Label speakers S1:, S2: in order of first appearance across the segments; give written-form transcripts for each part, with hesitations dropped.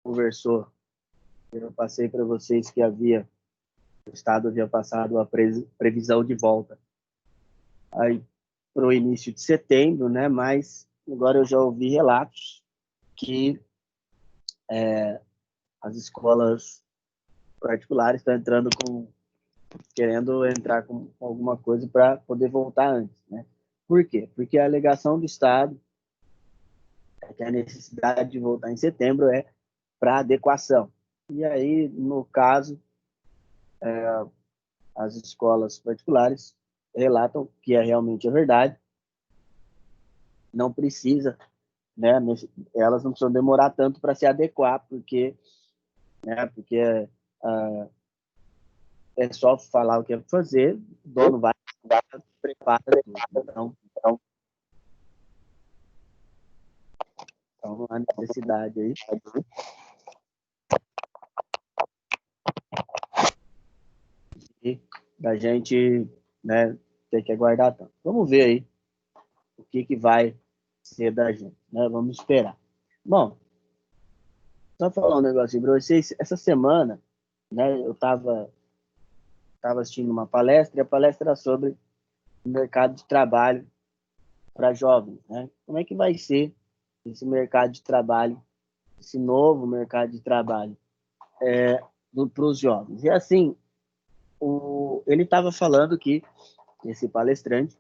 S1: conversou, eu passei para vocês que o Estado havia passado a previsão de volta aí para o início de setembro, né? Mas agora eu já ouvi relatos que as escolas particulares estão querendo entrar com alguma coisa para poder voltar antes, né? Por quê? Porque a alegação do Estado é que a necessidade de voltar em setembro é para adequação. E aí, no caso, as escolas particulares relatam que é realmente a verdade, não precisa, né? Elas não precisam demorar tanto para se adequar, porque é só falar o que é para fazer, o dono vai prepara tudo. Então não há necessidade aí da gente, né, ter que aguardar tanto. Vamos ver aí o que vai ser da gente, né? Vamos esperar. Bom, só falar um negocinho para vocês. Essa semana, né, eu estava assistindo uma palestra, e a palestra era sobre o mercado de trabalho para jovens, né? Como é que vai ser esse mercado de trabalho, esse novo mercado de trabalho para os jovens? E assim, ele estava falando que, esse palestrante,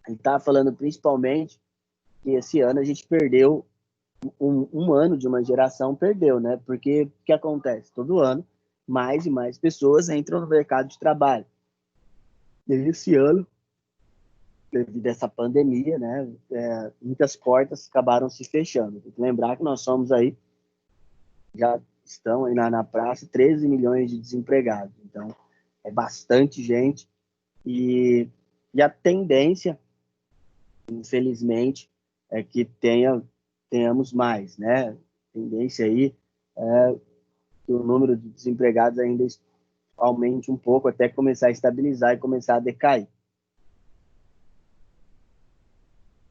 S1: ele estava falando principalmente que esse ano a gente perdeu um ano de uma geração, perdeu, né? Porque o que acontece? Todo ano, mais e mais pessoas entram no mercado de trabalho. Desde esse ano, devido a essa pandemia, né? Muitas portas acabaram se fechando. Tem que lembrar que nós somos aí, já estão aí na praça, 13 milhões de desempregados. Então, é bastante gente e a tendência, infelizmente, é que tenhamos mais, né? A tendência aí é que o número de desempregados ainda aumente um pouco até começar a estabilizar e começar a decair.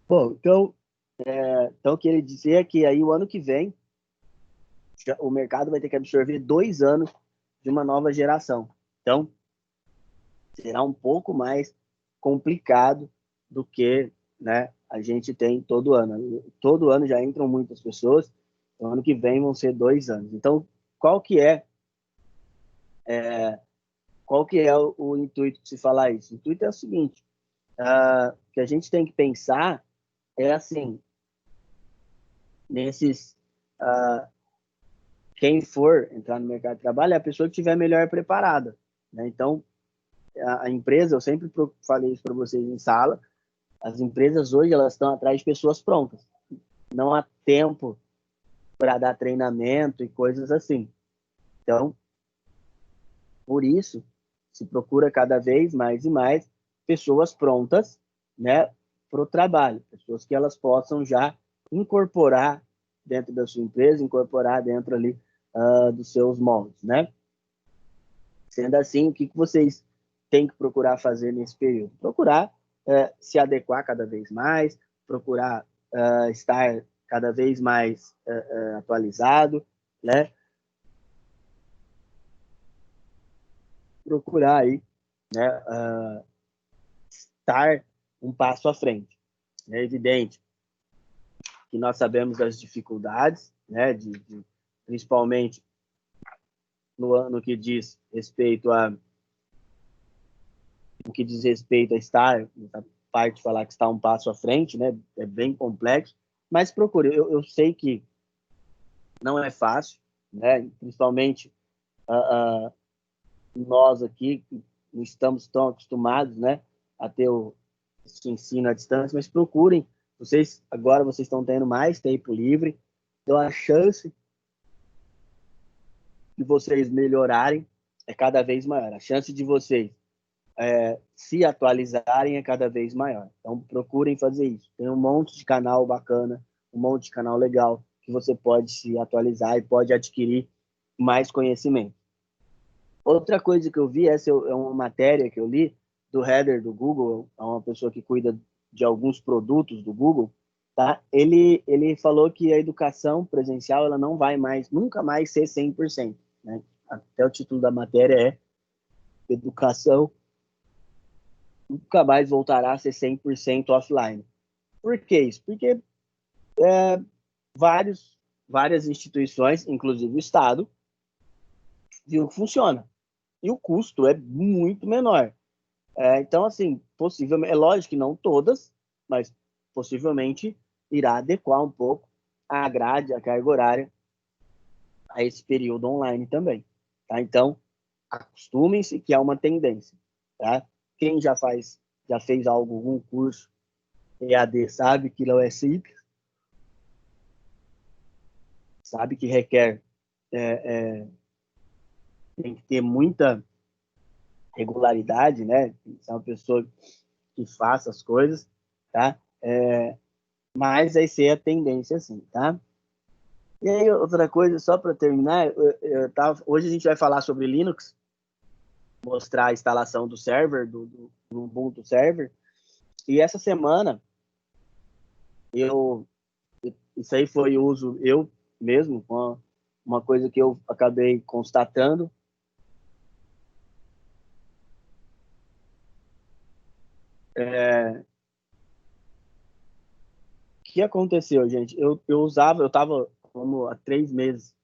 S1: Bom, então o que ele dizia é que aí o ano que vem o mercado vai ter que absorver 2 anos de uma nova geração. Então, será um pouco mais complicado do que, né, a gente tem todo ano. Todo ano já entram muitas pessoas, o ano que vem vão ser 2 anos. Então, qual que é, o intuito de se falar isso? O intuito é o seguinte, que a gente tem que pensar é assim, nesses... Uh, quem for entrar no mercado de trabalho é a pessoa que estiver melhor preparada, né? Então, a empresa, eu sempre falei isso para vocês em sala, as empresas hoje elas estão atrás de pessoas prontas. Não há tempo para dar treinamento e coisas assim. Então, por isso, se procura cada vez mais e mais pessoas prontas, né, para o trabalho, pessoas que elas possam já incorporar dentro da sua empresa, incorporar dentro ali dos seus moldes, né? Sendo assim, o que vocês têm que procurar fazer nesse período? Procurar se adequar cada vez mais, procurar estar cada vez mais atualizado, né? Procurar aí, né, estar um passo à frente. É evidente que nós sabemos das dificuldades, né, principalmente no que diz respeito a estar, a parte de falar que está um passo à frente, né, é bem complexo, mas procure. Eu sei que não é fácil, né, principalmente nós aqui que não estamos tão acostumados, né, a ter esse ensino à distância, mas procurem. Agora vocês estão tendo mais tempo livre, então a chance de vocês melhorarem é cada vez maior. A chance de vocês se atualizarem é cada vez maior. Então, procurem fazer isso. Tem um monte de canal bacana, um monte de canal legal que você pode se atualizar e pode adquirir mais conhecimento. Outra coisa que eu vi, essa é uma matéria que eu li do header do Google, é uma pessoa que cuida de alguns produtos do Google, tá? Ele falou que a educação presencial ela não vai mais, nunca mais ser 100%, né? Até o título da matéria é Educação nunca mais voltará a ser 100% offline. Por que isso? Porque várias instituições, inclusive o Estado, viu que funciona. E o custo é muito menor. Então, assim, possivelmente, é lógico que não todas, mas possivelmente irá adequar um pouco a grade, a carga horária a esse período online também. Tá? Então, acostumem-se que é uma tendência. Tá? Quem já fez algum curso EAD sabe que não é simples, sabe que requer, tem que ter muita regularidade, né? Tem que ser uma pessoa que faça as coisas, tá? Mas vai ser a tendência assim, tá? E aí, outra coisa, só para terminar, hoje a gente vai falar sobre Linux, mostrar a instalação do server, do Ubuntu Server, e essa semana, eu, isso aí foi uso eu mesmo, uma coisa que eu acabei constatando. O que aconteceu, gente? Eu estava como há 3 meses,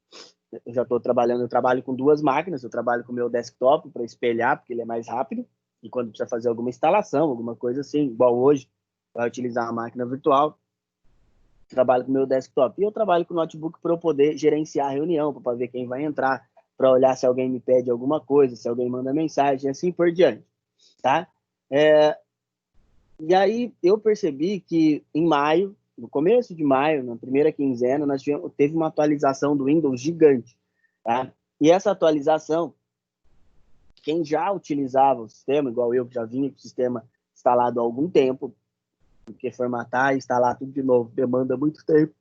S1: eu já estou trabalhando, eu trabalho com duas máquinas, eu trabalho com o meu desktop para espelhar, porque ele é mais rápido, e quando precisa fazer alguma instalação, alguma coisa assim, igual hoje, vai utilizar a máquina virtual, trabalho com o meu desktop. E eu trabalho com o notebook para eu poder gerenciar a reunião, para ver quem vai entrar, para olhar se alguém me pede alguma coisa, se alguém manda mensagem, assim por diante, tá? E aí eu percebi que em maio, no começo de maio, na primeira quinzena, teve uma atualização do Windows gigante, tá? E essa atualização, quem já utilizava o sistema, igual eu, que já vinha com o sistema instalado há algum tempo, porque formatar e instalar tudo de novo demanda muito tempo.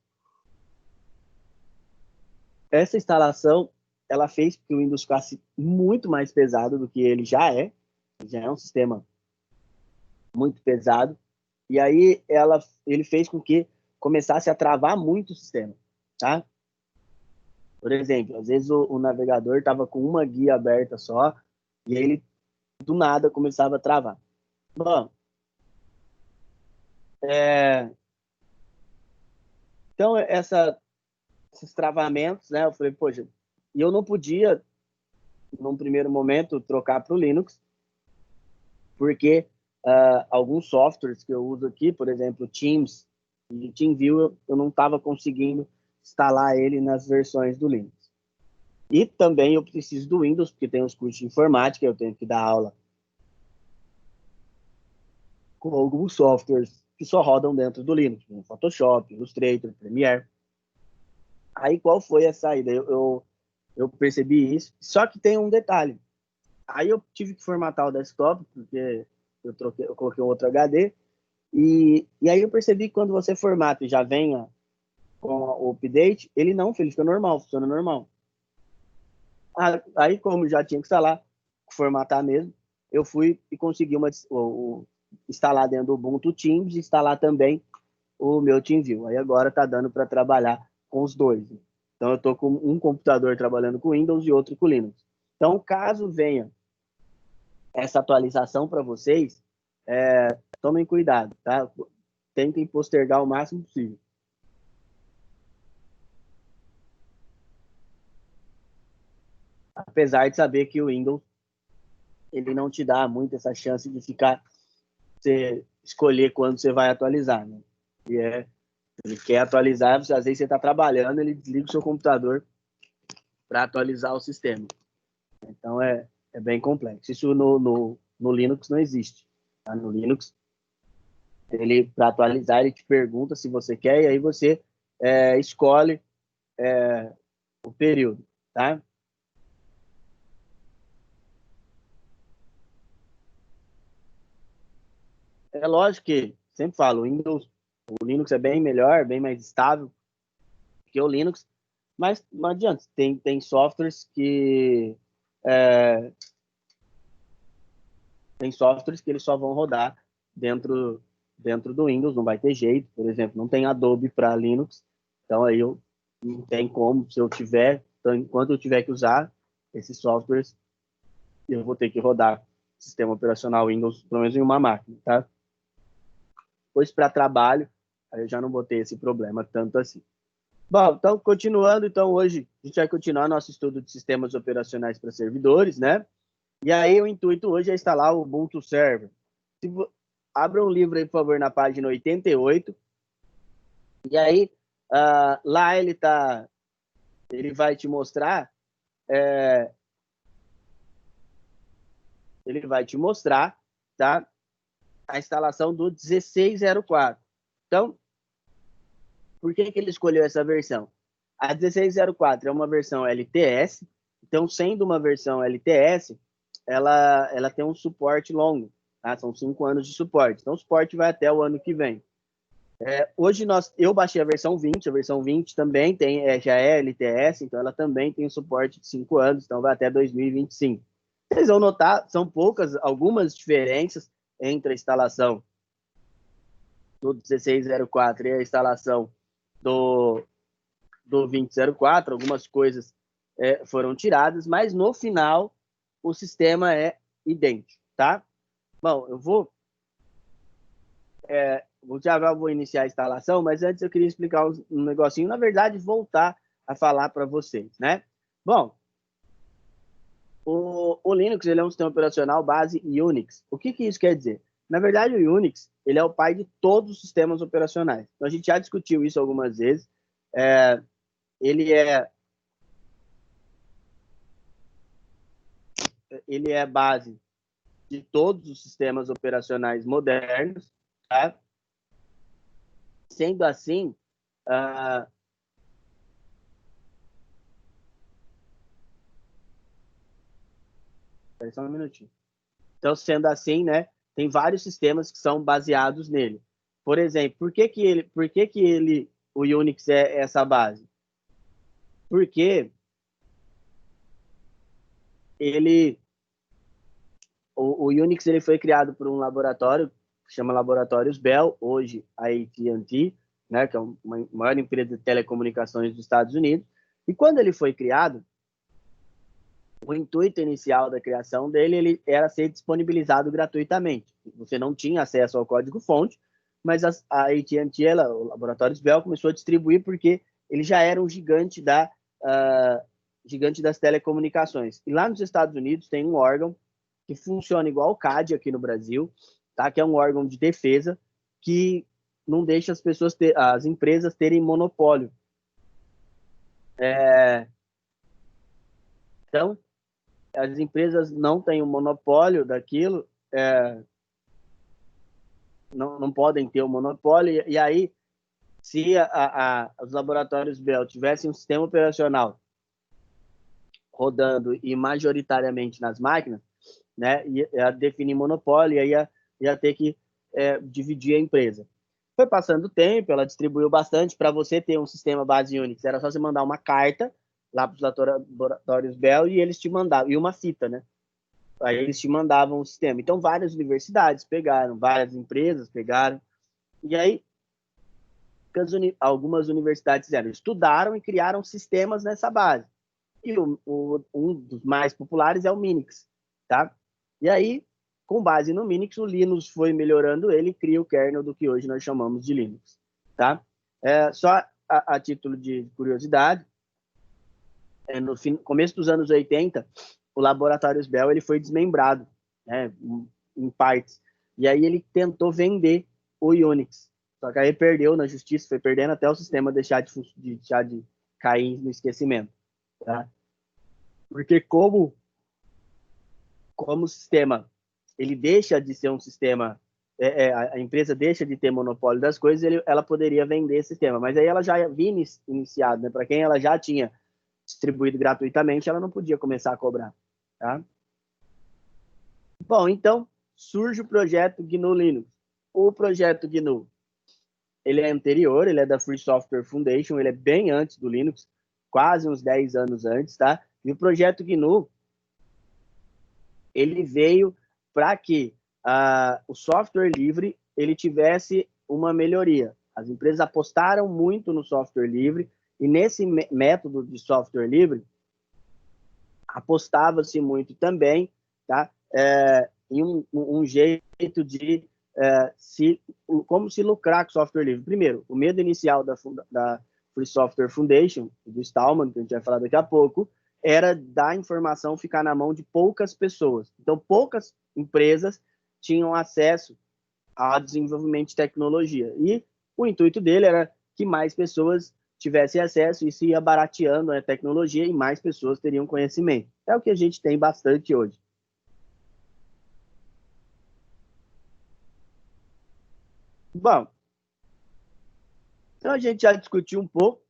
S1: Essa instalação, ela fez com que o Windows ficasse muito mais pesado do que ele já é um sistema muito pesado, e aí ele fez com que começasse a travar muito o sistema, tá? Por exemplo, às vezes o navegador estava com uma guia aberta só, e ele do nada começava a travar. Bom, então esses travamentos, né? Eu falei, poxa, e eu não podia, num primeiro momento, trocar para o Linux, porque alguns softwares que eu uso aqui, por exemplo, Teams e TeamViewer, eu não estava conseguindo instalar ele nas versões do Linux. E também eu preciso do Windows, porque tem os cursos de informática, eu tenho que dar aula com alguns softwares que só rodam dentro do Linux, como Photoshop, Illustrator, Premiere. Aí qual foi a saída? Eu percebi isso, só que tem um detalhe. Aí eu tive que formatar o desktop, porque eu coloquei um outro HD, e aí eu percebi que quando você formata e já venha com o update, ele fica normal, funciona normal. Aí, como já tinha que instalar, formatar mesmo, eu fui e consegui instalar dentro do Ubuntu Teams e instalar também o meu TeamViewer. Aí agora está dando para trabalhar com os dois. Então eu estou com um computador trabalhando com Windows e outro com Linux. Então, caso venha essa atualização para vocês, tomem cuidado, tá? Tentem postergar o máximo possível. Apesar de saber que o Windows ele não te dá muito essa chance de você escolher quando você vai atualizar, né? Ele quer atualizar, às vezes você está trabalhando, ele desliga o seu computador para atualizar o sistema. Então é bem complexo. Isso no Linux não existe. Tá? No Linux, ele para atualizar, ele te pergunta se você quer e aí você escolhe o período, tá? É lógico que, sempre falo, o Linux é bem melhor, bem mais estável que o Linux, mas não adianta, tem softwares é, tem softwares que eles só vão rodar dentro dentro do Windows, não vai ter jeito. Por exemplo, não tem Adobe para Linux, então aí eu não tem como, se eu tiver, então, enquanto eu tiver que usar esses softwares, eu vou ter que rodar sistema operacional Windows, pelo menos em uma máquina, tá? Pois para trabalho, aí eu já não vou ter esse problema tanto assim. Bom, então, continuando, então, hoje a gente vai continuar nosso estudo de sistemas operacionais para servidores, né? E aí o intuito hoje é instalar o Ubuntu Server. Abra um livro aí, por favor, na página 88. E aí, lá ele vai te mostrar, tá? A instalação do 1604. Então, por que ele escolheu essa versão? A 1604 é uma versão LTS, então, sendo uma versão LTS, ela tem um suporte longo, tá? São 5 anos de suporte. Então, o suporte vai até o ano que vem. Hoje eu baixei a versão 20 também já é LTS, então ela também tem um suporte de 5 anos, então vai até 2025. Vocês vão notar, são algumas diferenças entre a instalação do 1604 e a instalação do 2004, algumas coisas foram tiradas, mas no final o sistema é idêntico, tá? Bom, eu já vou iniciar a instalação, mas antes eu queria explicar um negocinho, na verdade, voltar a falar para vocês, né? Bom, o Linux ele é um sistema operacional base Unix. O que isso quer dizer? Na verdade, o Unix ele é o pai de todos os sistemas operacionais. Então, a gente já discutiu isso algumas vezes. Ele é base de todos os sistemas operacionais modernos, tá? Sendo assim, só um minutinho. Então, sendo assim, né, tem vários sistemas que são baseados nele. Por exemplo, por que o Unix é essa base? Porque o Unix ele foi criado por um laboratório que chama Laboratórios Bell, hoje a AT&T, né, que é uma maior empresa de telecomunicações dos Estados Unidos. E quando ele foi criado, o intuito inicial da criação dele ele era ser disponibilizado gratuitamente. Você não tinha acesso ao código-fonte, mas a AT&T, o Laboratórios Bell, começou a distribuir porque ele já era um gigante gigante das telecomunicações. E lá nos Estados Unidos tem um órgão que funciona igual o CAD aqui no Brasil, tá? Que é um órgão de defesa que não deixa as empresas terem monopólio. Então, as empresas não têm o monopólio daquilo, não podem ter o monopólio, e aí, se os laboratórios Bell tivessem um sistema operacional rodando e majoritariamente nas máquinas, né, ia definir monopólio, e aí ia ter que dividir a empresa. Foi passando o tempo, ela distribuiu bastante. Para você ter um sistema base Unix, era só você mandar uma carta lá para os laboratórios Bell e eles te mandavam, e uma fita, né? Aí eles te mandavam o sistema. Então, várias universidades pegaram, várias empresas pegaram. E aí, algumas universidades fizeram, estudaram e criaram sistemas nessa base. E um dos mais populares é o Minix, tá? E aí, com base no Minix, o Linux foi melhorando ele e cria o kernel do que hoje nós chamamos de Linux, tá? Só a título de curiosidade, no começo dos anos 80, o Laboratórios Bell ele foi desmembrado, né, em partes. E aí ele tentou vender o Unix. Só que aí perdeu na justiça, foi perdendo até o sistema deixar de cair no esquecimento. Tá? Porque como o sistema ele deixa de ser um sistema, a empresa deixa de ter monopólio das coisas, ela poderia vender esse sistema. Mas aí ela já havia iniciado, né? Para quem ela já tinha distribuído gratuitamente, ela não podia começar a cobrar. Tá? Bom, então surge o projeto GNU Linux. O projeto GNU ele é anterior, ele é da Free Software Foundation, ele é bem antes do Linux, quase uns 10 anos antes, tá? E o projeto GNU ele veio para que o software livre ele tivesse uma melhoria. As empresas apostaram muito no software livre, e nesse método de software livre, apostava-se muito também, tá? Em um jeito de como se lucrar com software livre. Primeiro, o medo inicial da Free Software Foundation, do Stallman, que a gente vai falar daqui a pouco, era da informação ficar na mão de poucas pessoas. Então, poucas empresas tinham acesso ao desenvolvimento de tecnologia. E o intuito dele era que mais pessoas tivessem acesso, e isso ia barateando a tecnologia e mais pessoas teriam conhecimento. É o que a gente tem bastante hoje. Bom, então a gente já discutiu um pouco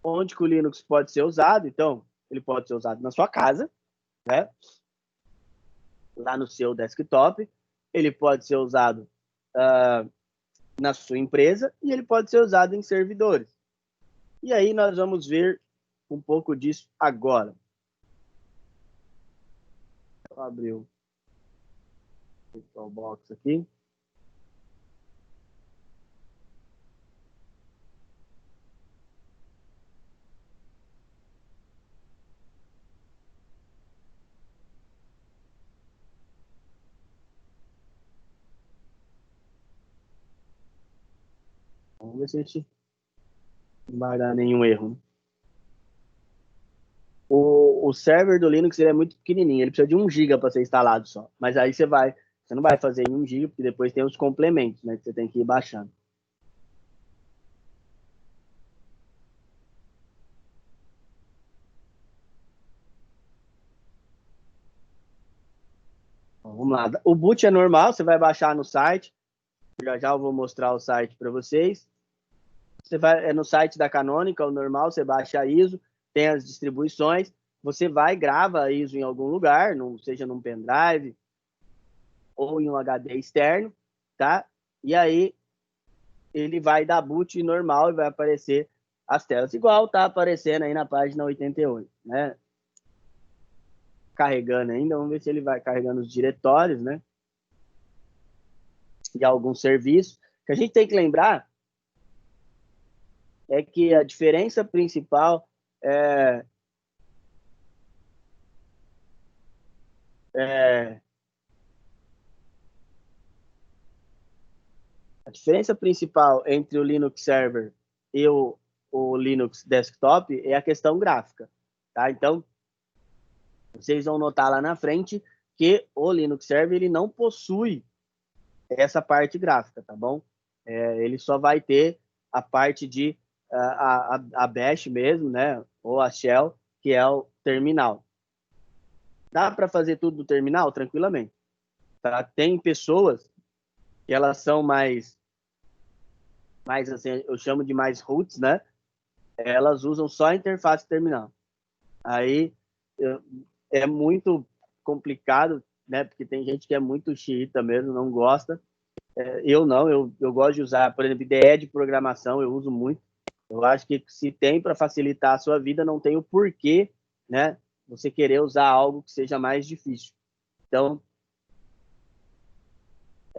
S1: onde que o Linux pode ser usado. Então, ele pode ser usado na sua casa, né? Lá no seu desktop. Ele pode ser usado na sua empresa e ele pode ser usado em servidores. E aí nós vamos ver um pouco disso agora. Vou abrir o VirtualBox aqui. Vamos ver se a gente não vai dar nenhum erro. O server do Linux ele é muito pequenininho, ele precisa de 1 GB para ser instalado só. Mas aí você não vai fazer em 1 GB, porque depois tem os complementos, né, que você tem que ir baixando. Então, vamos lá. O boot é normal, você vai baixar no site. Já já eu vou mostrar o site para vocês. Você vai no site da Canonical, normal, você baixa a ISO, tem as distribuições, você vai grava a ISO em algum lugar, seja num pendrive ou em um HD externo, tá? E aí ele vai dar boot normal e vai aparecer as telas, igual tá aparecendo aí na página 88, né? Carregando ainda, vamos ver se ele vai carregando os diretórios, né? E alguns serviços. O que a gente tem que lembrar é que a diferença principal é a diferença principal entre o Linux Server e o Linux Desktop é a questão gráfica, tá? Então, vocês vão notar lá na frente que o Linux Server ele não possui essa parte gráfica, tá bom? Ele só vai ter a parte de a Bash mesmo, né? Ou a Shell, que é o terminal. Dá para fazer tudo no terminal? Tranquilamente. Tá? Tem pessoas que elas são mais assim, eu chamo de mais roots, né? Elas usam só a interface terminal. Aí é muito complicado, né? Porque tem gente que é muito xiita mesmo, não gosta. Eu não, eu gosto de usar, por exemplo, IDE de programação, eu uso muito. Eu acho que se tem para facilitar a sua vida, não tem o porquê, né? Você querer usar algo que seja mais difícil. Então,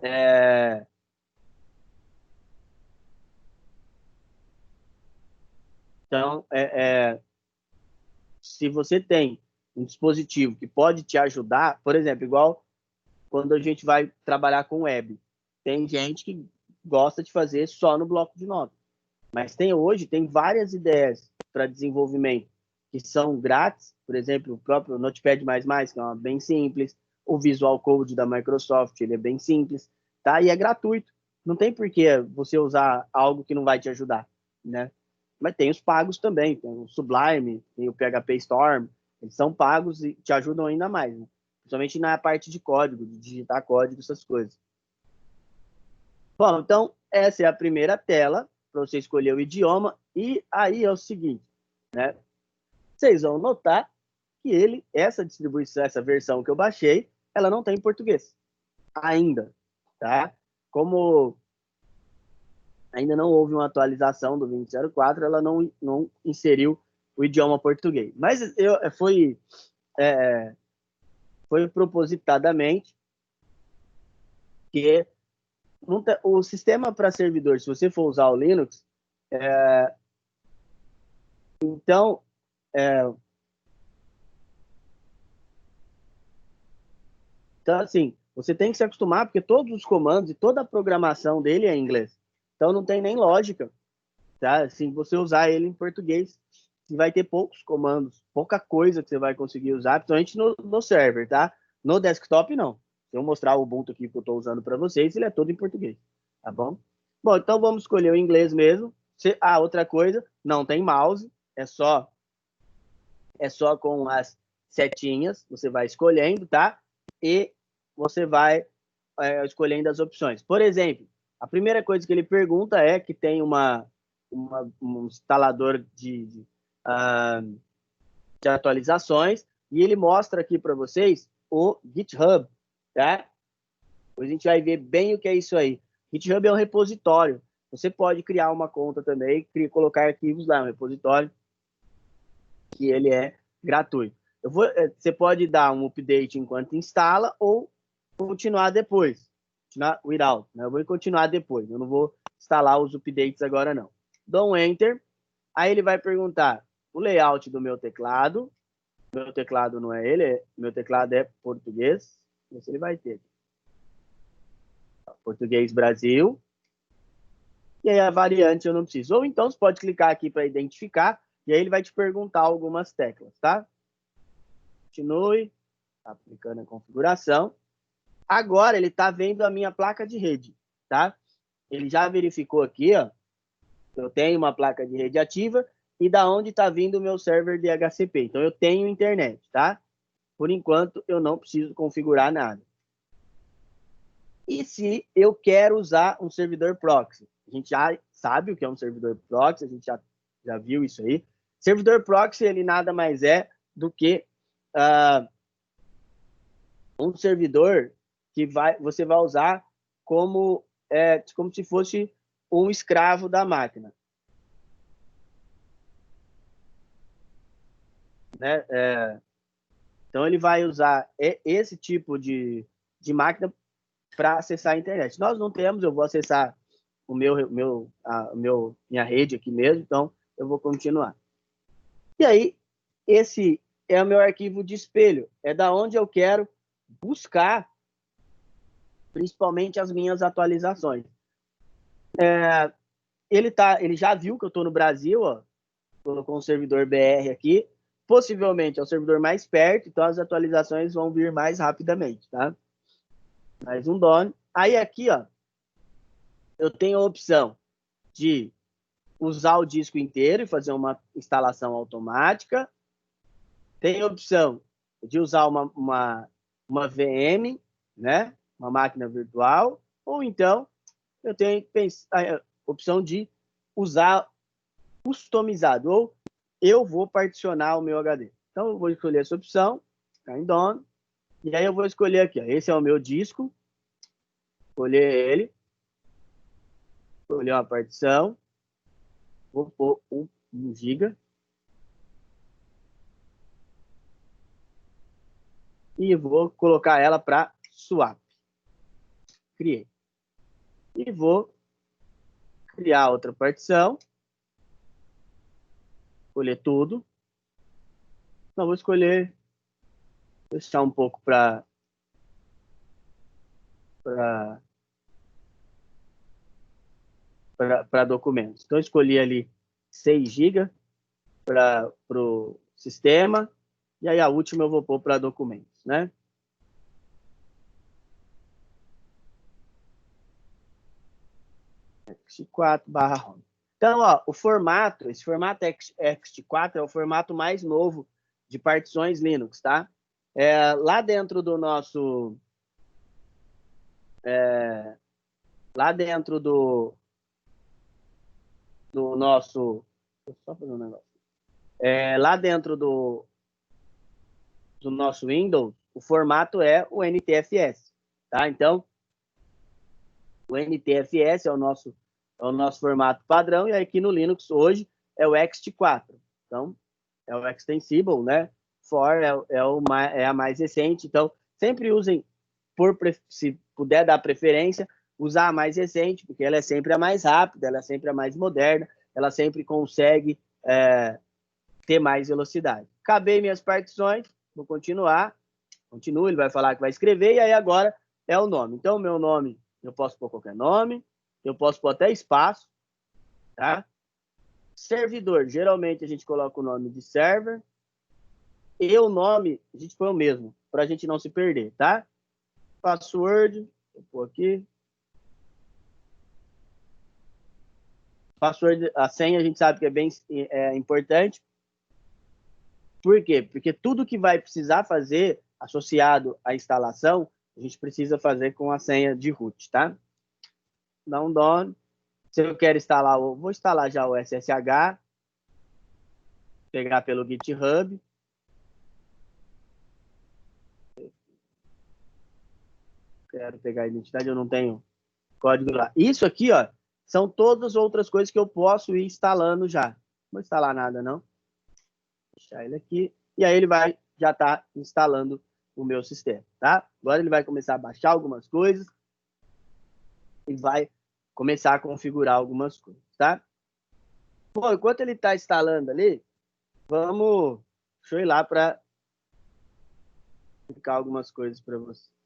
S1: é, então se você tem um dispositivo que pode te ajudar, por exemplo, igual quando a gente vai trabalhar com web, tem gente que gosta de fazer só no bloco de notas. Mas hoje tem várias ideias para desenvolvimento que são grátis, por exemplo, o próprio Notepad++, que é bem simples, o Visual Code da Microsoft, ele é bem simples, tá? E é gratuito. Não tem por que você usar algo que não vai te ajudar, né? Mas tem os pagos também, tem o Sublime, tem o PHP Storm, eles são pagos e te ajudam ainda mais, né? Principalmente na parte de código, de digitar código, essas coisas. Bom, então essa é a primeira tela para você escolher o idioma, e aí é o seguinte, né? Vocês vão notar que essa distribuição, essa versão que eu baixei, ela não tem português ainda, tá? Como ainda não houve uma atualização do 20.04, ela não inseriu o idioma português. Mas foi propositadamente que o sistema para servidor, se você for usar o Linux, então, assim, você tem que se acostumar, porque todos os comandos e toda a programação dele é em inglês. Então, não tem nem lógica, tá? Assim, você usar ele em português, você vai ter poucos comandos, pouca coisa que você vai conseguir usar, principalmente no server, tá? No desktop, não. Se eu mostrar o Ubuntu aqui que eu estou usando para vocês, ele é todo em português, tá bom? Bom, então vamos escolher o inglês mesmo. Outra coisa, não tem mouse, é só com as setinhas, você vai escolhendo, tá? E você vai escolhendo as opções. Por exemplo, a primeira coisa que ele pergunta é que tem um instalador de atualizações, e ele mostra aqui para vocês o GitHub, tá? A gente vai ver bem o que é isso aí. GitHub é um repositório. Você pode criar uma conta também, colocar arquivos lá, um repositório, que ele é gratuito. Você pode dar um update enquanto instala ou continuar depois. Continuar without, né? Eu vou continuar depois. Eu não vou instalar os updates agora, não. Dou um Enter. Aí ele vai perguntar o layout do meu teclado. Meu teclado não é ele, meu teclado é português. Esse ele vai ter. Português Brasil. E aí a variante eu não preciso. Ou então você pode clicar aqui para identificar, e aí ele vai te perguntar algumas teclas, tá? Continue, tá aplicando a configuração. Agora ele está vendo a minha placa de rede, tá? Ele já verificou aqui, ó, eu tenho uma placa de rede ativa e da onde está vindo o meu server de DHCP. Então eu tenho internet, tá? Por enquanto eu não preciso configurar nada. E se eu quero usar um servidor proxy? A gente já sabe o que é um servidor proxy, a gente já viu isso aí. Servidor proxy, ele nada mais é do que um servidor que você vai usar como se fosse um escravo da máquina. Né? Então, ele vai usar esse tipo de máquina para acessar a internet. Nós não temos, eu vou acessar minha rede aqui mesmo, então eu vou continuar. E aí, esse é o meu arquivo de espelho, é da onde eu quero buscar principalmente as minhas atualizações. Ele já viu que eu estou no Brasil, ó, colocou um servidor BR aqui, possivelmente é o servidor mais perto, então as atualizações vão vir mais rapidamente, tá? Mais um done. Aí aqui, ó, eu tenho a opção de usar o disco inteiro e fazer uma instalação automática. Tem a opção de usar uma VM, né? Uma máquina virtual. Ou então, eu tenho a opção de usar customizado. Ou eu vou particionar o meu HD. Então, eu vou escolher essa opção, ficar em Done. E aí eu vou escolher aqui, ó, esse é o meu disco. Escolher ele. Escolher uma partição. Vou pôr 1 GB. E vou colocar ela para swap. Criei. E vou criar outra partição. Escolher tudo. Não, vou escolher, deixar um pouco para documentos. Então, escolhi ali 6 GB para o sistema. E aí a última eu vou pôr para documentos, né? ext4/home. Então, ó, esse formato ext4 é o formato mais novo de partições Linux, tá? Lá dentro do nosso... lá dentro do nosso... Deixa eu só fazer um negócio. Lá dentro do nosso Windows, o formato é o NTFS, tá? Então, o NTFS é o nosso formato padrão, e aqui no Linux hoje é o ext4. Então, é o extensible, né? For é a mais recente. Então, sempre usem, se puder dar preferência, usar a mais recente, porque ela é sempre a mais rápida, ela é sempre a mais moderna, ela sempre consegue ter mais velocidade. Acabei minhas partições, vou continuar. Continua, ele vai falar que vai escrever, e aí agora é o nome. Então, o meu nome, eu posso pôr qualquer nome, eu posso pôr até espaço, tá? Servidor, geralmente a gente coloca o nome de server, e o nome, a gente põe o mesmo, para a gente não se perder, tá? Password, vou pôr aqui. Password, a senha a gente sabe que é bem importante. Por quê? Porque tudo que vai precisar fazer associado à instalação, a gente precisa fazer com a senha de root, tá? Down. Se eu quero instalar, vou instalar já o SSH, pegar pelo GitHub. Quero pegar a identidade, eu não tenho código lá. Isso aqui, ó, são todas as outras coisas que eu posso ir instalando já. Não vou instalar nada, não. Vou deixar ele aqui. E aí ele vai já estar instalando o meu sistema, tá? Agora ele vai começar a baixar algumas coisas e vai começar a configurar algumas coisas, tá? Bom, enquanto ele está instalando ali, deixa eu ir lá para explicar algumas coisas para vocês.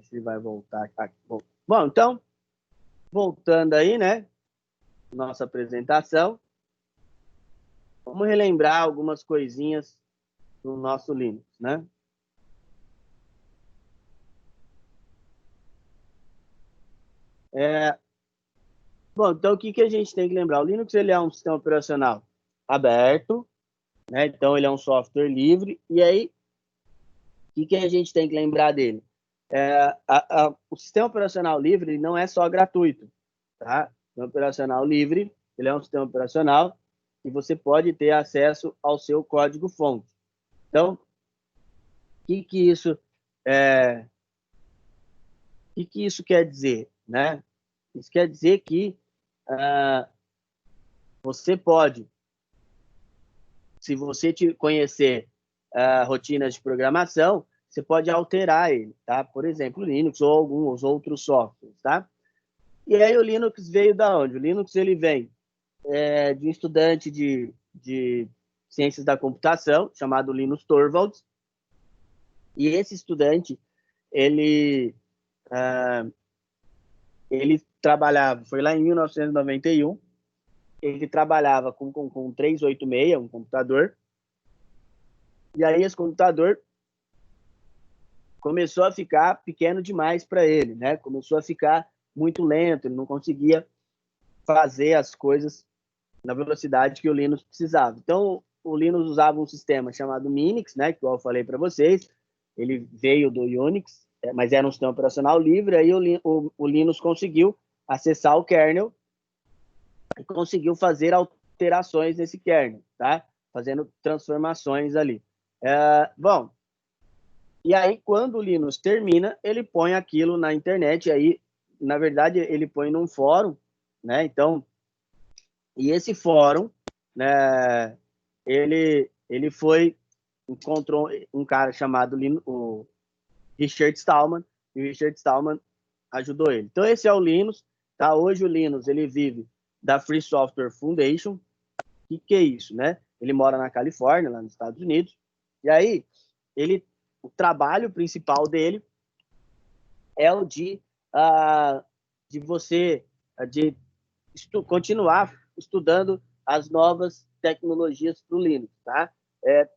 S1: Se vai voltar aqui. Bom, então, voltando aí, né? Nossa apresentação. Vamos relembrar algumas coisinhas do nosso Linux, né? Bom, então o que a gente tem que lembrar? O Linux ele é um sistema operacional aberto, né? Então ele é um software livre. E aí, o que a gente tem que lembrar dele? O sistema operacional livre ele não é só gratuito, tá? O sistema operacional livre ele é um sistema operacional e você pode ter acesso ao seu código-fonte. Então, é, o que isso quer dizer, né? Isso quer dizer que você pode, se você conhecer rotinas de programação, você pode alterar ele, tá? Por exemplo, o Linux ou alguns outros softwares, tá? E aí o Linux veio da onde? O Linux ele vem de um estudante de ciências da computação chamado Linus Torvalds. E esse estudante ele trabalhava, foi lá em 1991, ele trabalhava com 386, um computador, e aí esse computador começou a ficar pequeno demais para ele, né? Começou a ficar muito lento, ele não conseguia fazer as coisas na velocidade que o Linux precisava. Então, o Linux usava um sistema chamado Minix, né? Que eu falei para vocês, ele veio do Unix, mas era um sistema operacional livre, aí o Linux conseguiu acessar o kernel e conseguiu fazer alterações nesse kernel, tá? Fazendo transformações ali. Bom, e aí quando o Linux termina, ele põe aquilo na internet, e aí, na verdade, ele põe num fórum, né? Então, e esse fórum, né, ele encontrou um cara chamado o Richard Stallman, e o Richard Stallman ajudou ele. Então, esse é o Linux, tá? Hoje o Linux, ele vive da Free Software Foundation. O que é isso, né? Ele mora na Califórnia, lá nos Estados Unidos, e aí, o trabalho principal dele é o de você continuar estudando as novas tecnologias do Linux, tá?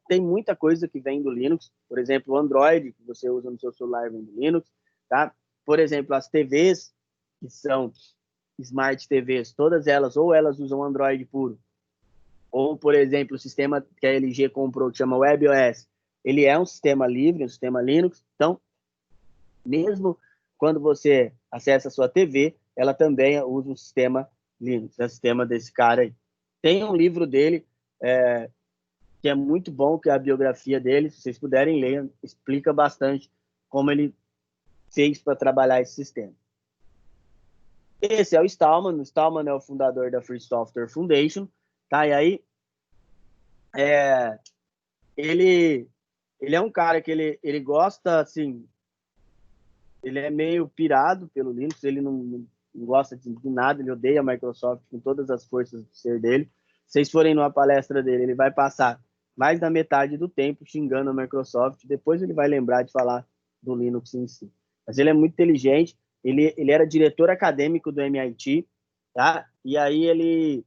S1: Tem muita coisa que vem do Linux, por exemplo, o Android, que você usa no seu celular, vem do Linux, tá? Por exemplo, as TVs, que são Smart TVs, todas elas, ou elas usam Android puro, ou, por exemplo, o sistema que a LG comprou, que chama WebOS, ele é um sistema livre, um sistema Linux, então, mesmo quando você acessa a sua TV, ela também usa o sistema Linux, é o sistema desse cara aí. Tem um livro dele que é muito bom, que é a biografia dele, se vocês puderem ler, explica bastante como ele fez para trabalhar esse sistema. Esse é o Stallman. O Stallman é o fundador da Free Software Foundation, tá? E aí ele é um cara que ele gosta, assim, ele é meio pirado pelo Linux, ele não gosta de nada, ele odeia a Microsoft com todas as forças do ser dele. Se vocês forem numa palestra dele, ele vai passar mais da metade do tempo xingando a Microsoft, depois ele vai lembrar de falar do Linux em si. Mas ele é muito inteligente, ele era diretor acadêmico do MIT, tá? E aí ele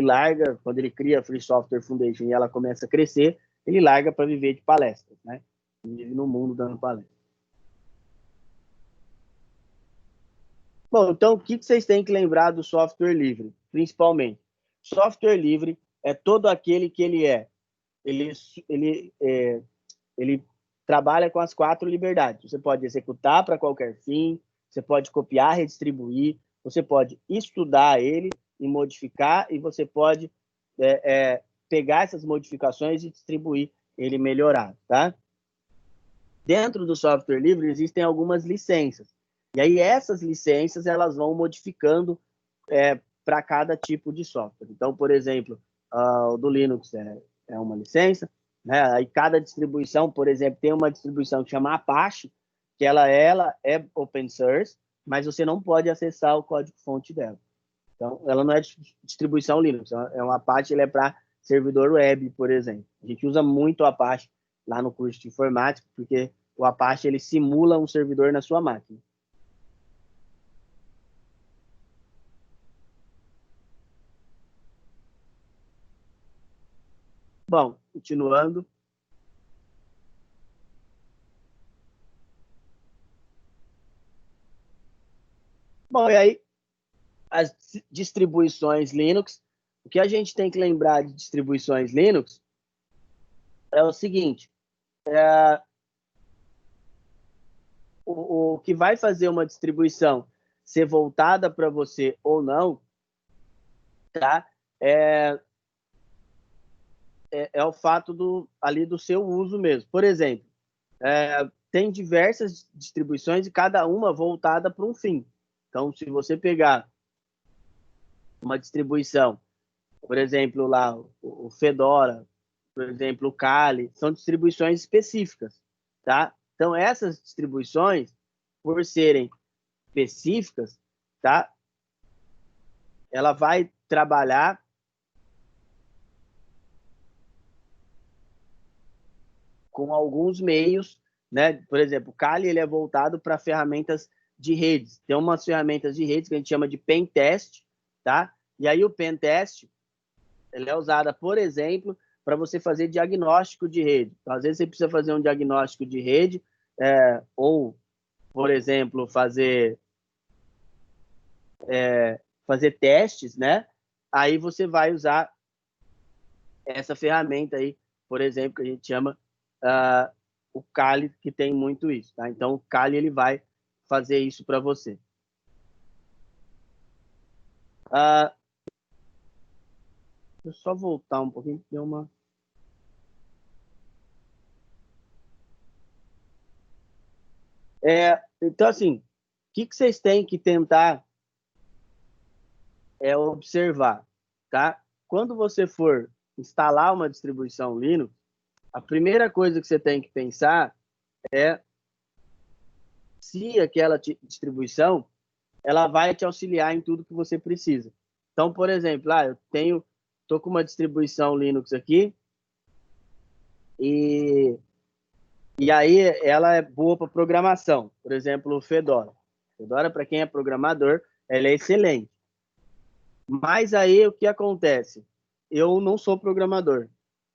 S1: larga, quando ele cria a Free Software Foundation e ela começa a crescer, ele larga para viver de palestras, né? Vive no mundo dando palestras. Bom, então o que vocês têm que lembrar do software livre, principalmente? Software livre é todo aquele que ele trabalha com as 4 liberdades. Você pode executar para qualquer fim, você pode copiar, redistribuir, você pode estudar ele e modificar, e você pode pegar essas modificações e distribuir ele melhorado, tá? Dentro do software livre existem algumas licenças. E aí essas licenças elas vão modificando para cada tipo de software. Então, por exemplo, o do Linux é uma licença, né? Aí cada distribuição, por exemplo, tem uma distribuição que chama Apache, que ela é open source, mas você não pode acessar o código-fonte dela. Então, ela não é distribuição Linux, é uma Apache, ele é para servidor web, por exemplo. A gente usa muito o Apache lá no curso de informática, porque o Apache ele simula um servidor na sua máquina. Bom, continuando. Bom, e aí, as distribuições Linux, o que a gente tem que lembrar de distribuições Linux é o seguinte, o que vai fazer uma distribuição ser voltada para você ou não, tá? É o fato ali do seu uso mesmo. Por exemplo, tem diversas distribuições e cada uma voltada para um fim. Então, se você pegar uma distribuição, por exemplo, lá o Fedora, por exemplo, o Kali, são distribuições específicas, tá? Então, essas distribuições, por serem específicas, tá? Ela vai trabalhar com alguns meios, né? Por exemplo, o Kali ele é voltado para ferramentas de redes. Tem umas ferramentas de redes que a gente chama de pen test, tá? E aí o pen test ele é usada, por exemplo, para você fazer diagnóstico de rede. Então, às vezes você precisa fazer um diagnóstico de rede ou, por exemplo, fazer testes, né? Aí você vai usar essa ferramenta aí, por exemplo, que a gente chama o Kali, que tem muito isso, tá? Então, o Kali ele vai fazer isso para você. Deixa eu só voltar um pouquinho, deu uma... Então, assim, o que vocês têm que tentar observar, tá? Quando você for instalar uma distribuição Linux, a primeira coisa que você tem que pensar é se aquela distribuição ela vai te auxiliar em tudo que você precisa. Então, por exemplo, eu tô com uma distribuição Linux aqui e aí ela é boa para programação. Por exemplo, o Fedora. Fedora, para quem é programador, ela é excelente. Mas aí o que acontece? Eu não sou programador,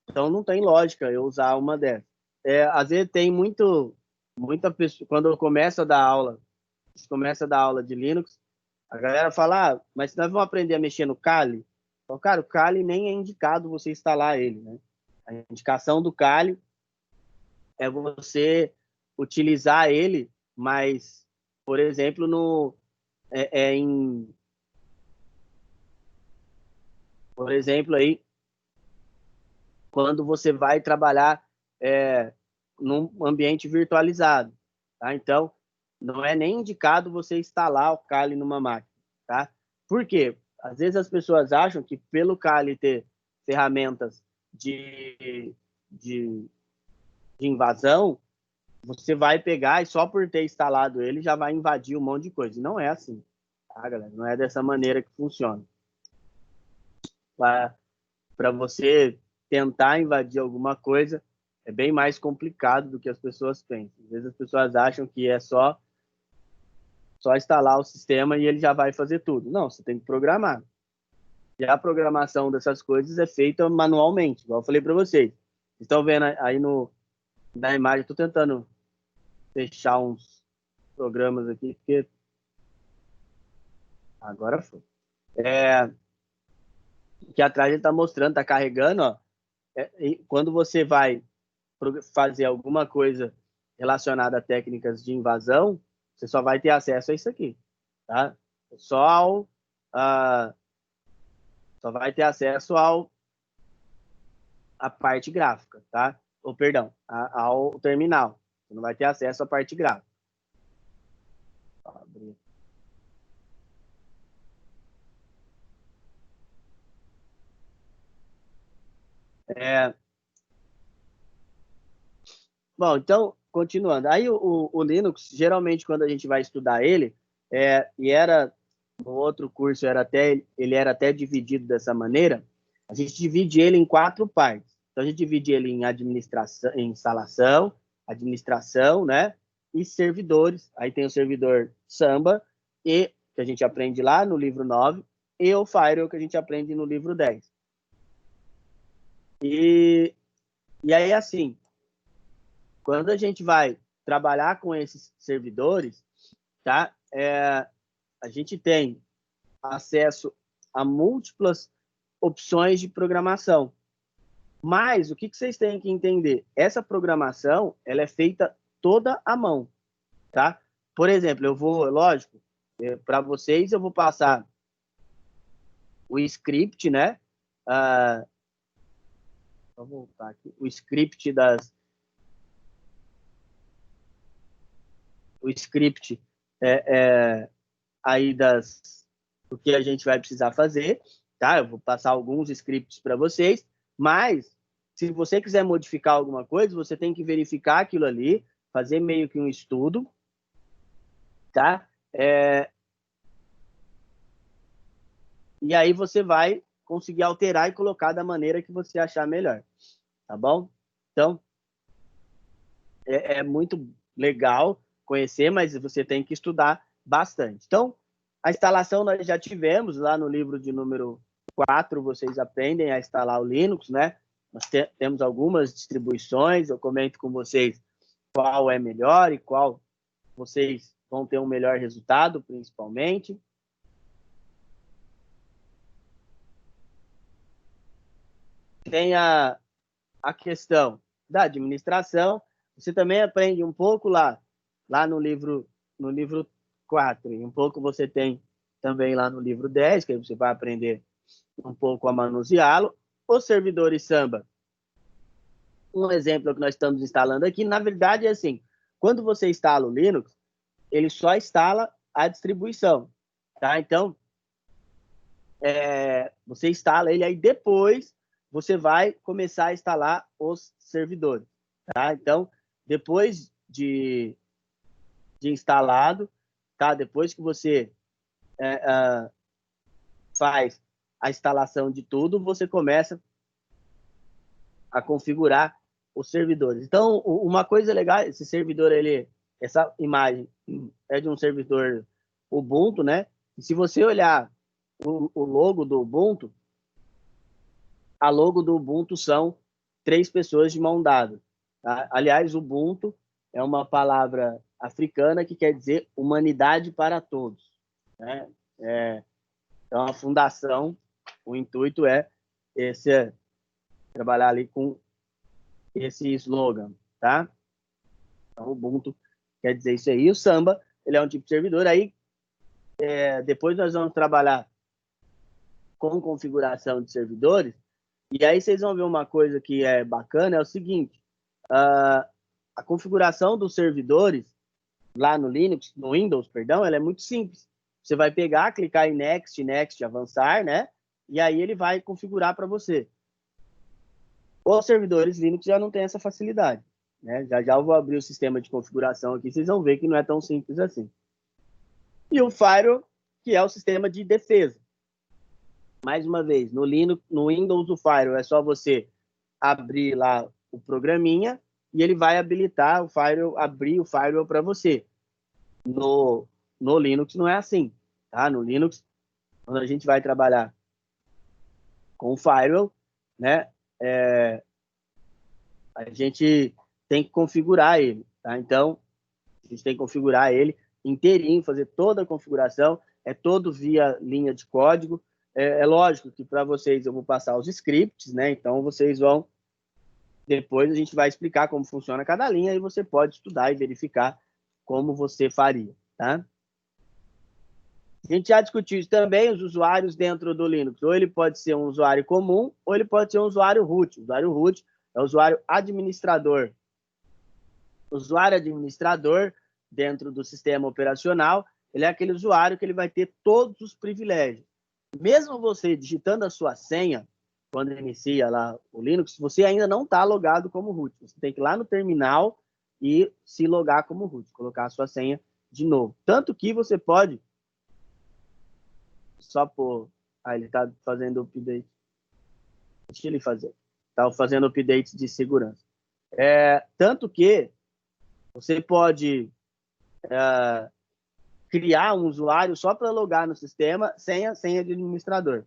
S1: então não tem lógica eu usar uma dessas. Às vezes tem muita pessoa, quando eu começa a dar aula de Linux, a galera fala, mas nós vamos aprender a mexer no Kali? Então, cara, o Kali nem é indicado você instalar ele, né? A indicação do Kali é você utilizar ele, mas por exemplo, por exemplo, aí, quando você vai trabalhar num ambiente virtualizado, tá? Então, não é nem indicado você instalar o Kali numa máquina, tá? Por quê? Às vezes as pessoas acham que pelo Kali ter ferramentas de invasão, você vai pegar e só por ter instalado ele já vai invadir um monte de coisa. E não é assim, tá, galera? Não é dessa maneira que funciona. Para você tentar invadir alguma coisa, é bem mais complicado do que as pessoas pensam. Às vezes as pessoas acham que é só instalar o sistema e ele já vai fazer tudo. Não, você tem que programar. E a programação dessas coisas é feita manualmente, igual eu falei para vocês. Vocês estão vendo aí na imagem, estou tentando fechar uns programas aqui, porque agora foi. Que atrás ele está mostrando, está carregando, ó. Quando você vai fazer alguma coisa relacionada a técnicas de invasão, você só vai ter acesso a isso aqui, tá? Só vai ter acesso à parte gráfica, tá? Ou, perdão, ao terminal. Você não vai ter acesso à parte gráfica. Bom, então, continuando. Aí o Linux, geralmente, quando a gente vai estudar ele, e era no outro curso, ele era até dividido dessa maneira, a gente divide ele em 4 partes. Então, a gente divide ele em administração, em instalação, administração, né? E servidores. Aí tem o servidor Samba, que a gente aprende lá no livro 9, e o Firewall, que a gente aprende no livro 10. E aí, assim, quando a gente vai trabalhar com esses servidores, tá? A gente tem acesso a múltiplas opções de programação. Mas o que vocês têm que entender? Essa programação, ela é feita toda à mão, tá? Por exemplo, lógico, para vocês eu vou passar o script, né? Vou voltar aqui. O script aí do que a gente vai precisar fazer, tá? Eu vou passar alguns scripts para vocês, mas se você quiser modificar alguma coisa, você tem que verificar aquilo ali, fazer meio que um estudo, tá? E aí você vai conseguir alterar e colocar da maneira que você achar melhor, tá bom? Então, é muito legal conhecer, mas você tem que estudar bastante. Então, a instalação nós já tivemos lá no livro de número 4, vocês aprendem a instalar o Linux, né? Nós temos algumas distribuições, eu comento com vocês qual é melhor e qual vocês vão ter um melhor resultado, principalmente. Tem a questão da administração, você também aprende um pouco lá no livro 4, e um pouco você tem também lá no livro 10, que aí você vai aprender um pouco a manuseá-lo. Os servidores Samba, um exemplo que nós estamos instalando aqui, na verdade é assim, quando você instala o Linux, ele só instala a distribuição, tá? Então, você instala ele, aí depois você vai começar a instalar os servidores, tá? Então, depois de instalado, tá? Depois que você faz a instalação de tudo, você começa a configurar os servidores. Então, uma coisa legal, esse servidor, essa imagem é de um servidor Ubuntu, né? E se você olhar o logo do Ubuntu, a logo do Ubuntu são 3 pessoas de mão dada. Tá? Aliás, Ubuntu é uma palavra africana que quer dizer humanidade para todos. Né? Então, a fundação, o intuito é trabalhar ali com esse slogan, tá? Então, Ubuntu quer dizer isso aí. E o Samba ele é um tipo de servidor. Aí, depois nós vamos trabalhar com configuração de servidores, e aí vocês vão ver uma coisa que é bacana, é o seguinte, a configuração dos servidores lá no Linux, no Windows, perdão, ela é muito simples. Você vai pegar, clicar em Next, Next, avançar, né? E aí ele vai configurar para você. Os servidores Linux já não tem essa facilidade, né? Já eu vou abrir o sistema de configuração aqui, vocês vão ver que não é tão simples assim. E o Firewall, que é o sistema de defesa. Mais uma vez, no Linux, no Windows, o Firewall é só você abrir lá o programinha e ele vai habilitar o Firewall, abrir o Firewall para você. No Linux não é assim, tá? No Linux, quando a gente vai trabalhar com o Firewall, né, a gente tem que configurar ele, tá? Então, a gente tem que configurar ele inteirinho, fazer toda a configuração, é todo via linha de código. É lógico que para vocês eu vou passar os scripts, né? Então, vocês vão... Depois a gente vai explicar como funciona cada linha e você pode estudar e verificar como você faria, tá? A gente já discutiu isso também, os usuários dentro do Linux. Ou ele pode ser um usuário comum, ou ele pode ser um usuário root. O usuário root é o usuário administrador. O usuário administrador, dentro do sistema operacional, ele é aquele usuário que ele vai ter todos os privilégios. Mesmo você digitando a sua senha, quando inicia lá o Linux, você ainda não está logado como root. Você tem que ir lá no terminal e se logar como root, colocar a sua senha de novo. Tanto que você pode... Só por... ele está fazendo update. Deixa ele fazer. Está fazendo update de segurança. Tanto que você pode criar um usuário só para logar no sistema sem a senha de administrador.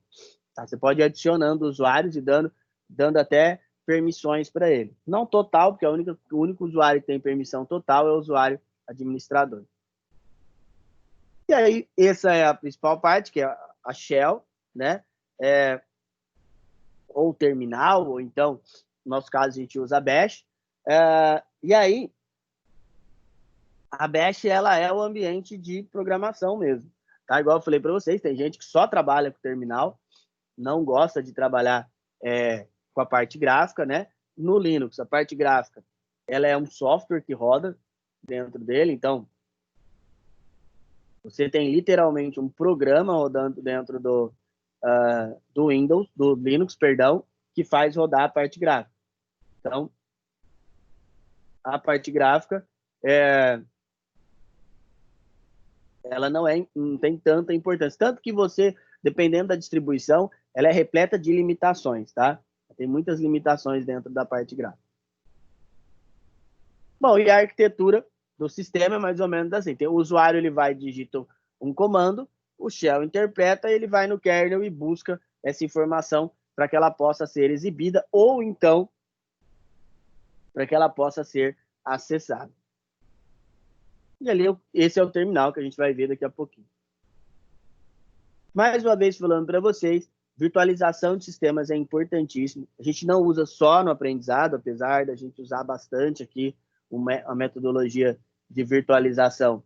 S1: Tá? Você pode ir adicionando usuários e dando até permissões para ele. Não total, porque o único usuário que tem permissão total é o usuário administrador. E aí, essa é a principal parte, que é a shell, né? Ou terminal, ou então, no nosso caso, a gente usa bash. E aí, a bash, ela é o ambiente de programação mesmo. Tá? Igual eu falei para vocês, tem gente que só trabalha com terminal, não gosta de trabalhar com a parte gráfica, né? No Linux, a parte gráfica, ela é um software que roda dentro dele, então você tem literalmente um programa rodando dentro do Windows, do Linux, perdão, que faz rodar a parte gráfica. Então, a parte gráfica ela não tem tanta importância. Tanto que você, dependendo da distribuição, ela é repleta de limitações, tá? Tem muitas limitações dentro da parte gráfica. Bom, e a arquitetura do sistema é mais ou menos assim. O usuário ele vai digitar um comando, o shell interpreta, ele vai no kernel e busca essa informação para que ela possa ser exibida ou então para que ela possa ser acessada. E ali, esse é o terminal que a gente vai ver daqui a pouquinho. Mais uma vez falando para vocês, virtualização de sistemas é importantíssimo. A gente não usa só no aprendizado, apesar da gente usar bastante aqui a metodologia de virtualização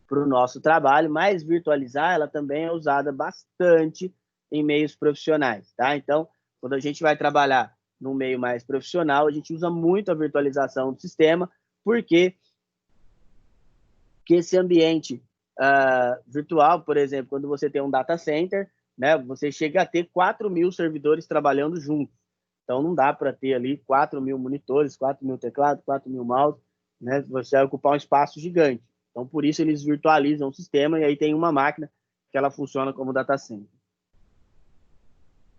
S1: para o nosso trabalho, mas virtualizar ela também é usada bastante em meios profissionais, tá? Então, quando a gente vai trabalhar num meio mais profissional, a gente usa muito a virtualização do sistema, porque esse ambiente virtual, por exemplo, quando você tem um data center, né, você chega a ter 4.000 servidores trabalhando juntos. Então, não dá para ter ali 4.000 monitores, 4.000 teclados, 4.000 mouse, né? Você vai ocupar um espaço gigante. Então, por isso, eles virtualizam o sistema e aí tem uma máquina que ela funciona como data center.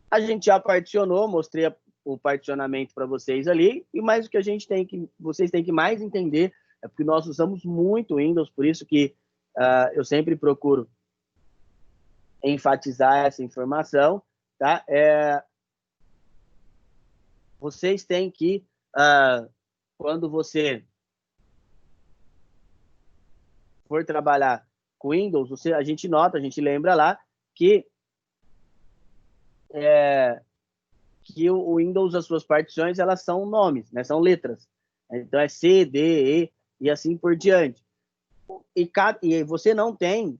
S1: A gente já particionou, mostrei o particionamento para vocês ali, e mais o que vocês têm que mais entender é porque nós usamos muito Windows, por isso que eu sempre procuro enfatizar essa informação, tá? Vocês têm que, quando você for trabalhar com Windows, a gente nota, a gente lembra lá que o Windows, as suas partições, elas são nomes, né? São letras. Então, é C, D, E e assim por diante. E você não tem,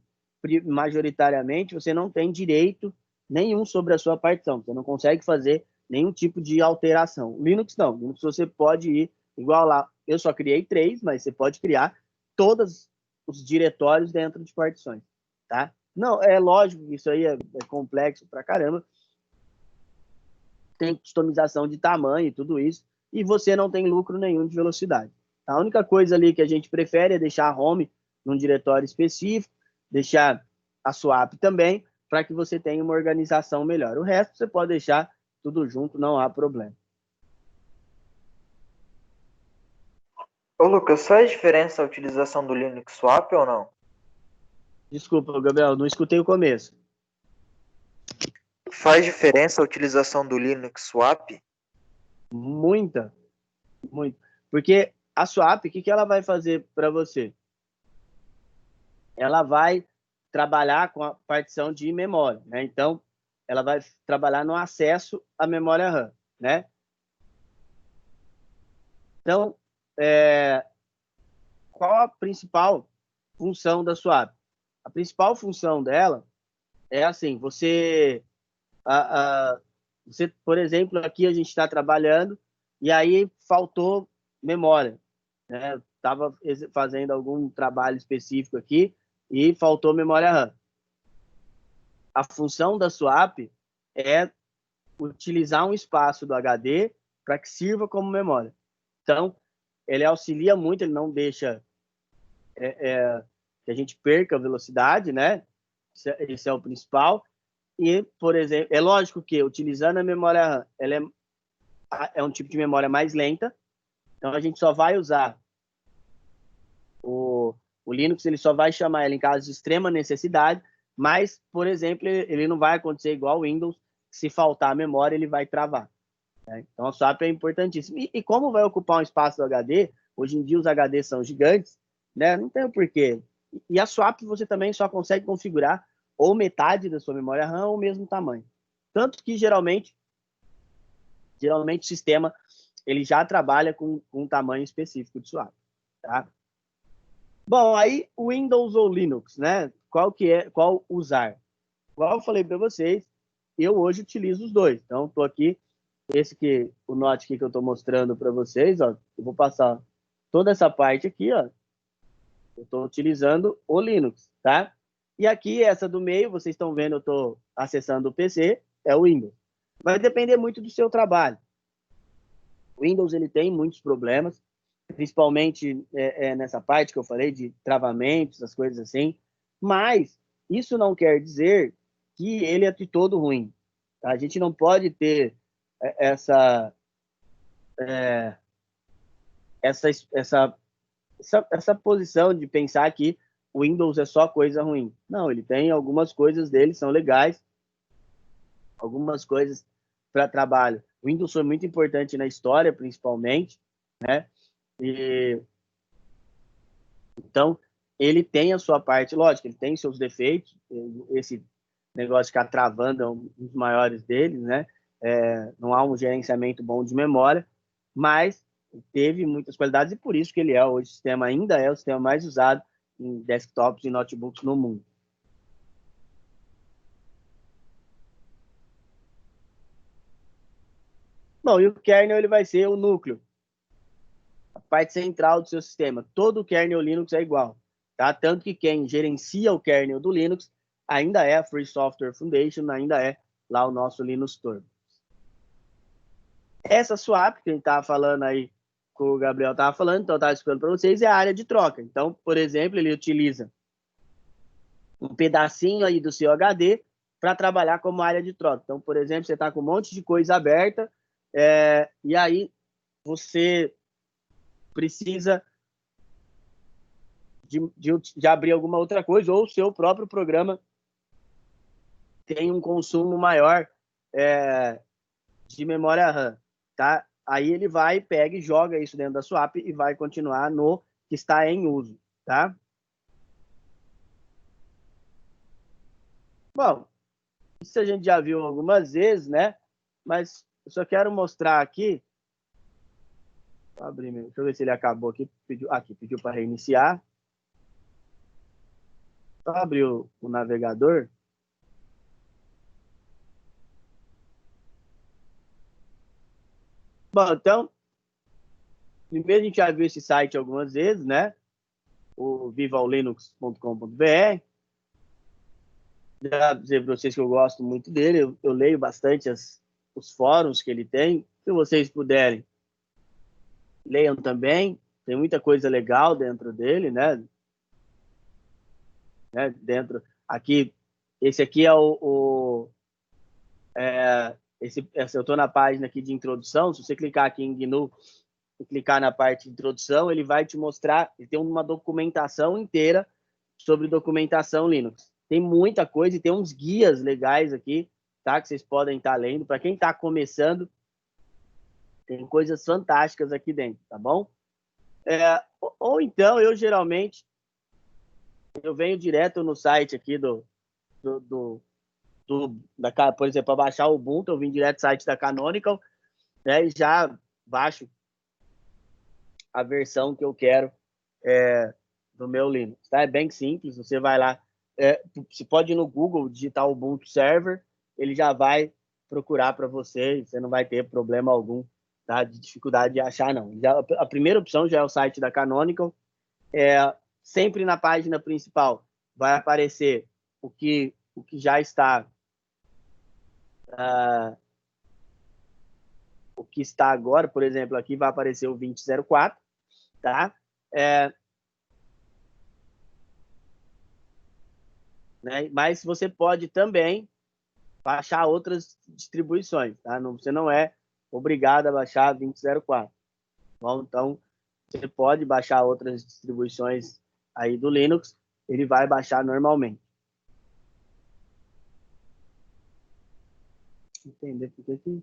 S1: majoritariamente, você não tem direito nenhum sobre a sua partição. Você não consegue fazer nenhum tipo de alteração. Linux não. Linux você pode ir igual lá. Eu só criei 3, mas você pode criar todos os diretórios dentro de partições, tá? Não, é lógico que isso aí é complexo pra caramba. Tem customização de tamanho e tudo isso, e você não tem lucro nenhum de velocidade. A única coisa ali que a gente prefere é deixar a home num diretório específico, deixar a swap também, para que você tenha uma organização melhor. O resto você pode deixar tudo junto, não há problema.
S2: Ô Lucas, faz diferença a utilização do Linux Swap ou não?
S1: Desculpa, Gabriel, não escutei o começo.
S2: Faz diferença a utilização do Linux Swap?
S1: Muita, muito. Porque a swap, o que ela vai fazer para você? Ela vai trabalhar com a partição de memória, né? Então, ela vai trabalhar no acesso à memória RAM, né? Então, qual a principal função da swap? A principal função dela é assim, você, por exemplo, aqui a gente está trabalhando e aí faltou memória, né? Estava fazendo algum trabalho específico aqui e faltou memória RAM. A função da swap é utilizar um espaço do HD para que sirva como memória. Então, ele auxilia muito, ele não deixa que a gente perca a velocidade, né? Esse é o principal. E, por exemplo, é lógico que utilizando a memória RAM, ela é um tipo de memória mais lenta, então a gente só vai usar o Linux, ele só vai chamar ela em caso de extrema necessidade, mas, por exemplo, ele não vai acontecer igual o Windows, se faltar a memória, ele vai travar. Né? Então, a swap é importantíssimo. E como vai ocupar um espaço do HD, hoje em dia os HDs são gigantes, né? Não tem o porquê. E a swap você também só consegue configurar ou metade da sua memória RAM ou o mesmo tamanho. Tanto que, geralmente o sistema ele já trabalha com um tamanho específico de swap. Tá? Bom, aí Windows ou Linux, né? Qual usar? Igual eu falei para vocês, eu hoje utilizo os dois. Então, estou aqui, o Note aqui que eu estou mostrando para vocês, ó, eu vou passar toda essa parte aqui, ó, eu estou utilizando o Linux, tá? E aqui, essa do meio, vocês estão vendo, eu estou acessando o PC, é o Windows. Vai depender muito do seu trabalho. O Windows, ele tem muitos problemas, principalmente nessa parte que eu falei de travamentos, as coisas assim, mas isso não quer dizer que ele é de todo ruim. Tá? A gente não pode ter essa, essa, essa, essa posição de pensar que o Windows é só coisa ruim. Não, ele tem algumas coisas dele, são legais, algumas coisas para trabalho. O Windows foi muito importante na história, principalmente, né? E então, ele tem a sua parte, lógico, ele tem seus defeitos, esse negócio de ficar travando é um dos maiores deles, né? Não há um gerenciamento bom de memória, mas teve muitas qualidades e por isso que ele é hoje o sistema, ainda é o sistema mais usado em desktops e notebooks no mundo. Bom, e o kernel ele vai ser o núcleo, a parte central do seu sistema. Todo o kernel Linux é igual, tá? Tanto que quem gerencia o kernel do Linux ainda é a Free Software Foundation, ainda é lá o nosso Linux Turbo. Essa swap que a gente estava falando aí, que o Gabriel estava falando, então eu estava explicando para vocês, é a área de troca. Então, por exemplo, ele utiliza um pedacinho aí do seu HD para trabalhar como área de troca. Então, por exemplo, você está com um monte de coisa aberta e aí você precisa de abrir alguma outra coisa, ou o seu próprio programa tem um consumo maior de memória RAM, tá? Aí ele vai, pega e joga isso dentro da swap e vai continuar no que está em uso, tá? Bom, isso a gente já viu algumas vezes, né? Mas eu só quero mostrar aqui. Vou abrir, deixa eu ver se ele acabou aqui. Pediu para reiniciar. Só abrir o navegador. Bom, então, primeiro a gente já viu esse site algumas vezes, né? O vivaolinux.com.br. Já dizer para vocês que eu gosto muito dele, eu leio bastante os fóruns que ele tem. Se vocês puderem, leiam também. Tem muita coisa legal dentro dele, né? Dentro aqui, esse aqui é eu estou na página aqui de introdução. Se você clicar aqui em GNU e clicar na parte de introdução, ele vai te mostrar, ele tem uma documentação inteira sobre documentação Linux. Tem muita coisa e tem uns guias legais aqui, tá? Que vocês podem estar lendo. Para quem está começando, tem coisas fantásticas aqui dentro, tá bom? Ou então, eu geralmente, eu venho direto no site aqui por exemplo, para baixar o Ubuntu, eu vim direto do site da Canonical, né? E já baixo a versão que eu quero do meu Linux, tá? É bem simples, você vai lá, você pode ir no Google, digitar o Ubuntu Server, ele já vai procurar para você, você não vai ter problema algum, tá? De dificuldade de achar, não. A primeira opção já é o site da Canonical, sempre na página principal vai aparecer o que já está o que está agora, por exemplo, aqui vai aparecer o 2004, tá? Né? Mas você pode também baixar outras distribuições, tá? Você não é obrigado a baixar 2004. Bom, então, você pode baixar outras distribuições aí do Linux, ele vai baixar normalmente. Entender por que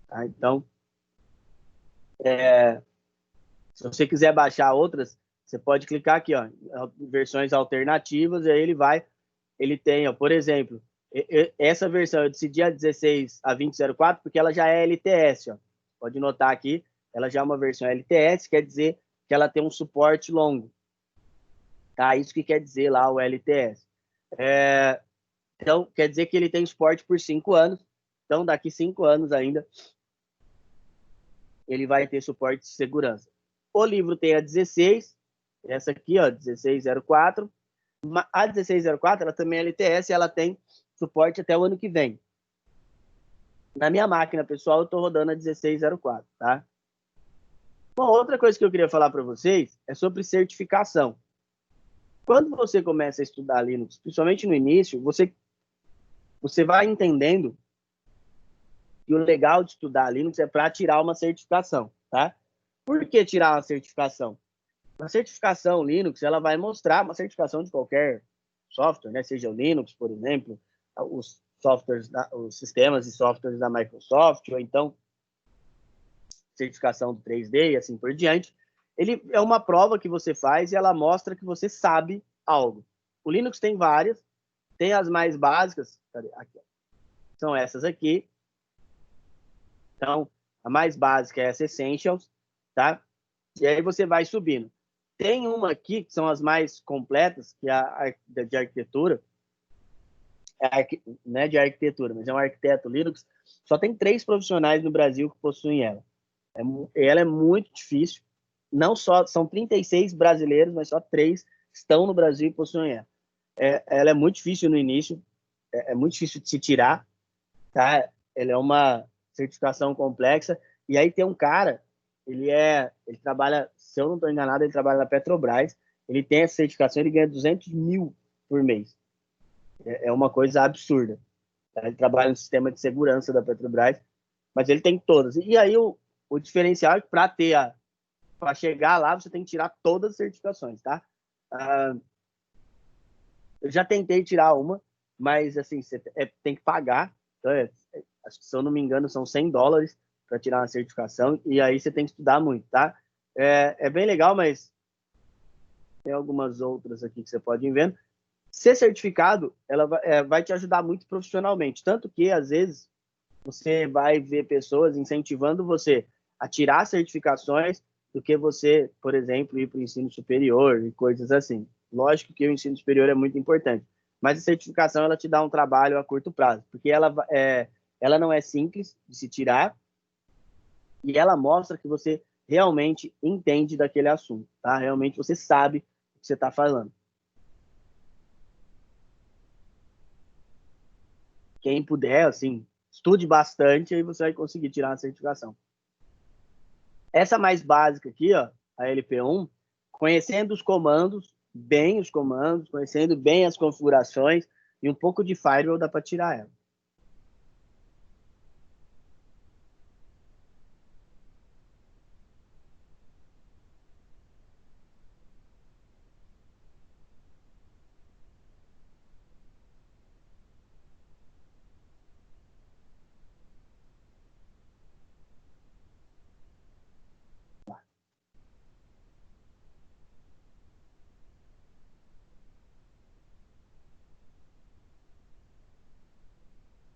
S1: tá? Então, se você quiser baixar outras, você pode clicar aqui, ó, versões alternativas, e aí ele tem, ó, por exemplo, essa versão eu decidi a 16 a 2004 porque ela já é LTS, ó. Pode notar aqui, ela já é uma versão LTS, quer dizer que ela tem um suporte longo, tá? Isso que quer dizer lá o LTS. Então, quer dizer que ele tem suporte por 5 anos, então daqui 5 anos ainda ele vai ter suporte de segurança. O livro tem a 16, essa aqui, ó, 1604. A 1604, ela também é LTS, ela tem suporte até o ano que vem. Na minha máquina, pessoal, eu estou rodando a 1604, tá? Bom, outra coisa que eu queria falar para vocês é sobre certificação. Quando você começa a estudar Linux, principalmente no início, você vai entendendo que o legal de estudar Linux é para tirar uma certificação, tá? Por que tirar uma certificação? A certificação Linux, ela vai mostrar uma certificação de qualquer software, né? Seja o Linux, por exemplo, os softwares, os sistemas e softwares da Microsoft, ou então certificação do 3D e assim por diante. Ele é uma prova que você faz e ela mostra que você sabe algo. O Linux tem várias, tem as mais básicas, aqui, são essas aqui. Então, a mais básica é essa Essentials, tá? E aí você vai subindo. Tem uma aqui, que são as mais completas, que é a de arquitetura, não é de arquitetura, mas é um arquiteto Linux. Só tem 3 profissionais no Brasil que possuem ela. Ela é muito difícil. Não só, são 36 brasileiros, mas só 3 estão no Brasil e possuem ela. Ela é muito difícil no início, é muito difícil de se tirar, tá? Ela é uma certificação complexa. E aí tem um cara, ele trabalha, se eu não estou enganado, ele trabalha na Petrobras, ele tem essa certificação, ele ganha 200 mil por mês. É uma coisa absurda. Tá? Ele trabalha no sistema de segurança da Petrobras, mas ele tem todas. E aí o diferencial é que para chegar lá, você tem que tirar todas as certificações, tá? Eu já tentei tirar uma, mas assim, você tem que pagar. Então, acho que, se eu não me engano, são $100 para tirar uma certificação, e aí você tem que estudar muito, tá? É bem legal, mas tem algumas outras aqui que você pode ir vendo. Ser certificado, ela vai te ajudar muito profissionalmente, tanto que, às vezes, você vai ver pessoas incentivando você a tirar certificações do que você, por exemplo, ir para o ensino superior e coisas assim. Lógico que o ensino superior é muito importante, mas a certificação ela te dá um trabalho a curto prazo, porque ela não é simples de se tirar e ela mostra que você realmente entende daquele assunto, tá? Realmente você sabe o que você está falando. Quem puder, assim, estude bastante, aí você vai conseguir tirar a certificação. Essa mais básica aqui, ó, a LP1, conhecendo os comandos, conhecendo bem as configurações e um pouco de firewall dá para tirar ela.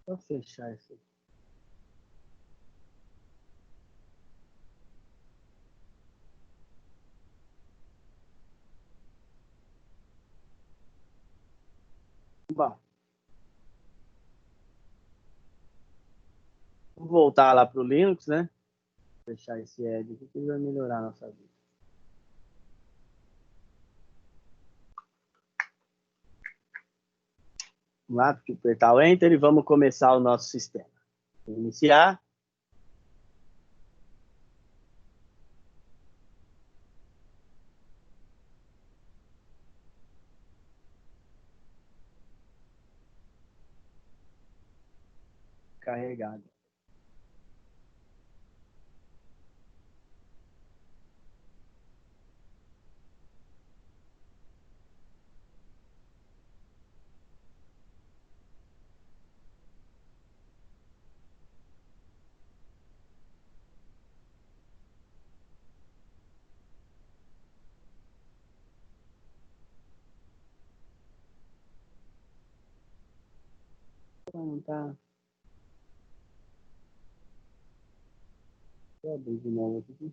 S1: Vou fechar isso aqui. Bom, vou voltar lá para o Linux, né? Vou fechar esse Edge aqui que vai melhorar a nossa vida. Vamos lá, apertar o Enter e vamos começar o nosso sistema. Iniciar. Carregado. Não tá. Vou abrir de novo aqui.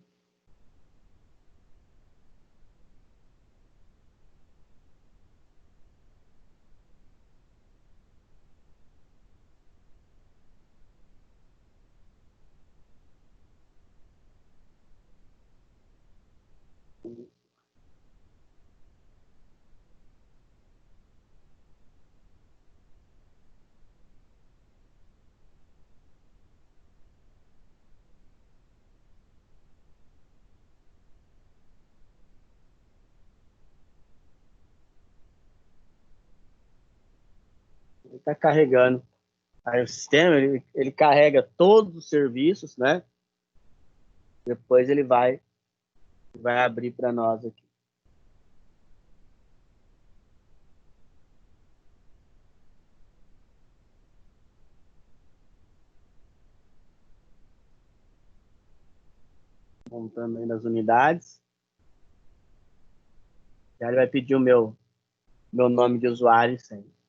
S1: Ele está carregando. Aí o sistema, ele carrega todos os serviços, né? Depois ele vai abrir para nós aqui. Montando aí nas unidades. Já ele vai pedir o meu nome de usuário e senha.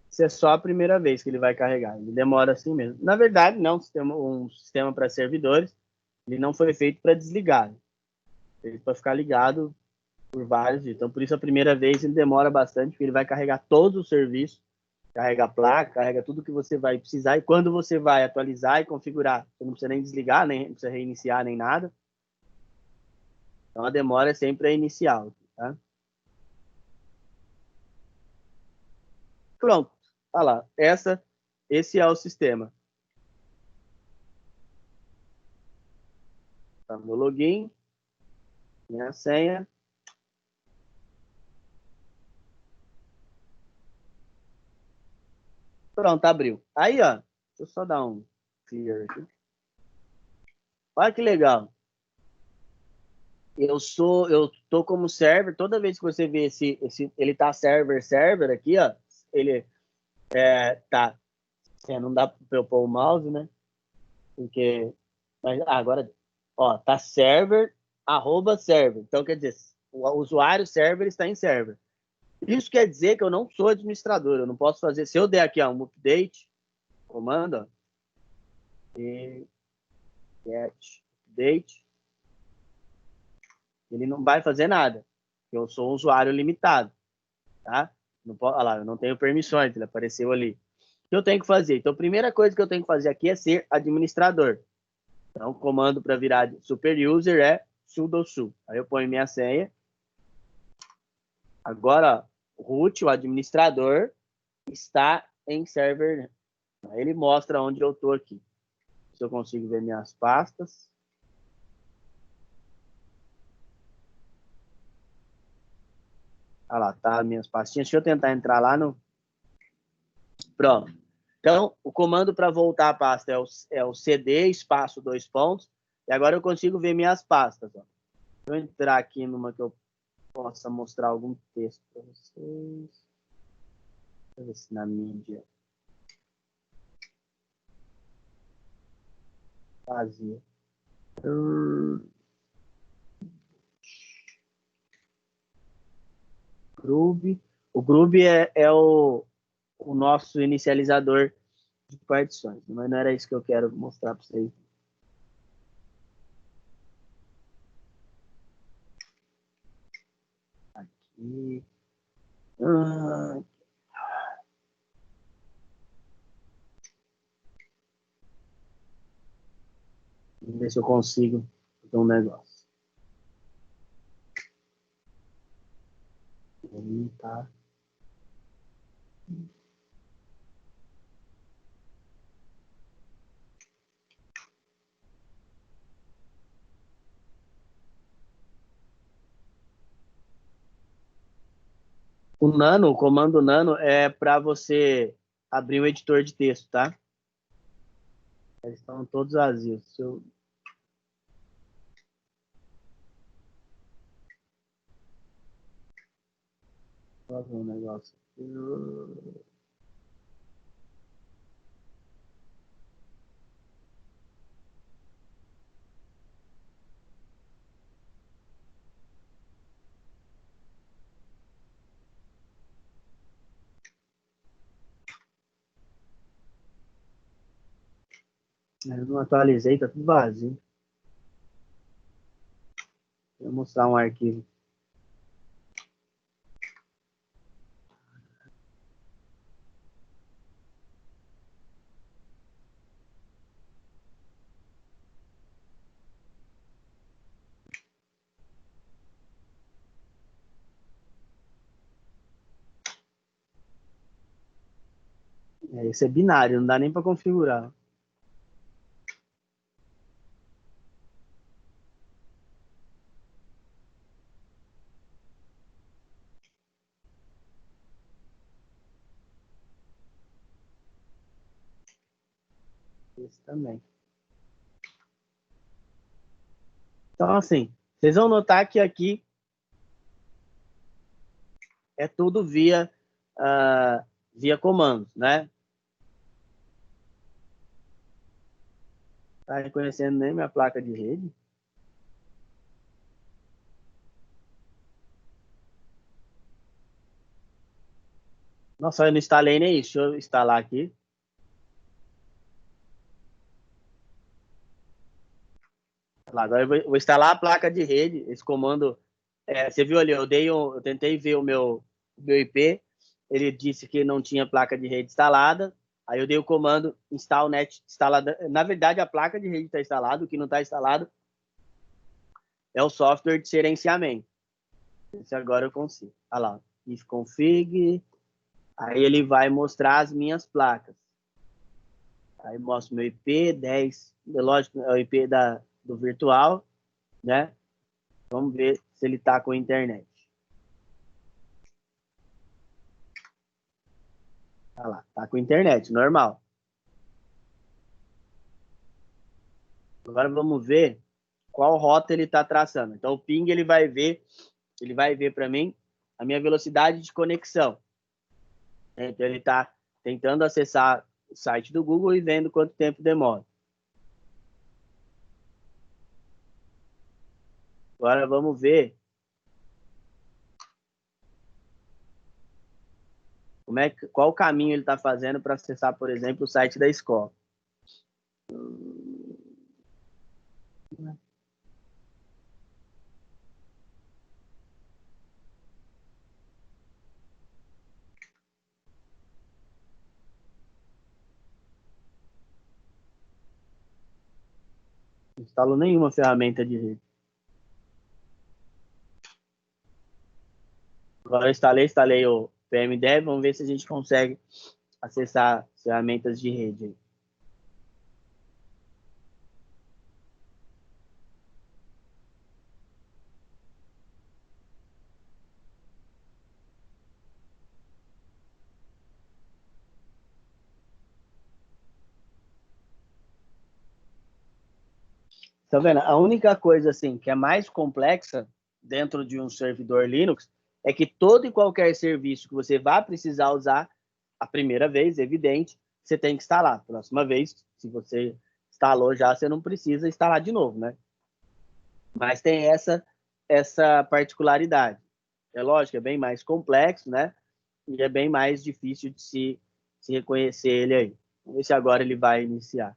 S1: Isso é só a primeira vez que ele vai carregar. Ele demora assim mesmo. Na verdade, não, um sistema para servidores, ele não foi feito para desligar. Ele para ficar ligado por vários dias. Então, por isso, a primeira vez ele demora bastante, porque ele vai carregar todos os serviços, carrega a placa, carrega tudo que você vai precisar, e quando você vai atualizar e configurar, você não precisa nem desligar, nem precisa reiniciar, nem nada. Então, a demora é sempre a inicial. Tá? Pronto. Olha lá. Esse é o sistema. Tá no login. Minha senha. Pronto, abriu. Aí, ó, deixa eu só dar um clear aqui. Olha que legal. Eu tô como server, toda vez que você vê ele tá server aqui, ó, ele tá, não dá pra eu pôr o mouse, né? Porque, mas agora, ó, tá server, @server. Então, quer dizer, o usuário server está em server. Isso quer dizer que eu não sou administrador, eu não posso fazer, se eu der aqui, ó, um update, comando, ó, e get update, ele não vai fazer nada. Eu sou um usuário limitado, tá? Não pode, olha lá, eu não tenho permissões, ele apareceu ali. O que eu tenho que fazer? Então, a primeira coisa que eu tenho que fazer aqui é ser administrador. Então, o comando para virar super user é sudo su. Aí eu ponho minha senha. Agora, root, o administrador, está em server. Aí ele mostra onde eu estou aqui. Se eu consigo ver minhas pastas. Olha lá, tá minhas pastinhas. Deixa eu tentar entrar lá no... Pronto. Então, o comando para voltar à pasta é o cd, espaço, 2 pontos. E agora eu consigo ver minhas pastas. Ó. Vou entrar aqui numa que eu possa mostrar algum texto para vocês. Deixa eu ver se na mídia vazia. Groove. O Groove é o nosso inicializador de partições, mas não era isso que eu quero mostrar para vocês. Aqui. Vamos ver se eu consigo fazer um negócio. Tá. O comando nano é para você abrir o editor de texto, tá? Eles estão todos vazios. Se eu... Vou fazer um negócio aqui. Eu não atualizei, tá tudo vazio. Vou mostrar um arquivo. Esse é binário, não dá nem para configurar. Esse também. Então, assim, vocês vão notar que aqui é tudo via comandos, né? Tá reconhecendo nem minha placa de rede. Nossa, eu não instalei nem isso. Deixa eu instalar aqui. Agora eu vou instalar a placa de rede. Esse comando, você viu ali, eu tentei ver o meu IP. Ele disse que não tinha placa de rede instalada. Aí eu dei o comando install net instalada. Na verdade, a placa de rede está instalada. O que não está instalado é o software de gerenciamento. Esse agora eu consigo. Olha lá, if config. Aí ele vai mostrar as minhas placas. Aí mostra o meu IP, 10, lógico, é o IP do virtual, né? Vamos ver se ele está com internet. Tá lá, tá com internet, normal. Agora vamos ver qual rota ele está traçando. Então o ping ele vai ver para mim a minha velocidade de conexão. Então ele está tentando acessar o site do Google e vendo quanto tempo demora. Agora vamos ver qual caminho ele está fazendo para acessar, por exemplo, o site da escola. Não instalo nenhuma ferramenta de rede. Agora eu instalei o PMDev, vamos ver se a gente consegue acessar ferramentas de rede. Tá vendo? A única coisa assim que é mais complexa dentro de um servidor Linux é que todo e qualquer serviço que você vá precisar usar a primeira vez, evidente, você tem que instalar. Próxima vez, se você instalou já, você não precisa instalar de novo, né? Mas tem essa particularidade. É lógico, é bem mais complexo, né? E é bem mais difícil de se reconhecer ele aí. Vamos ver se agora ele vai iniciar.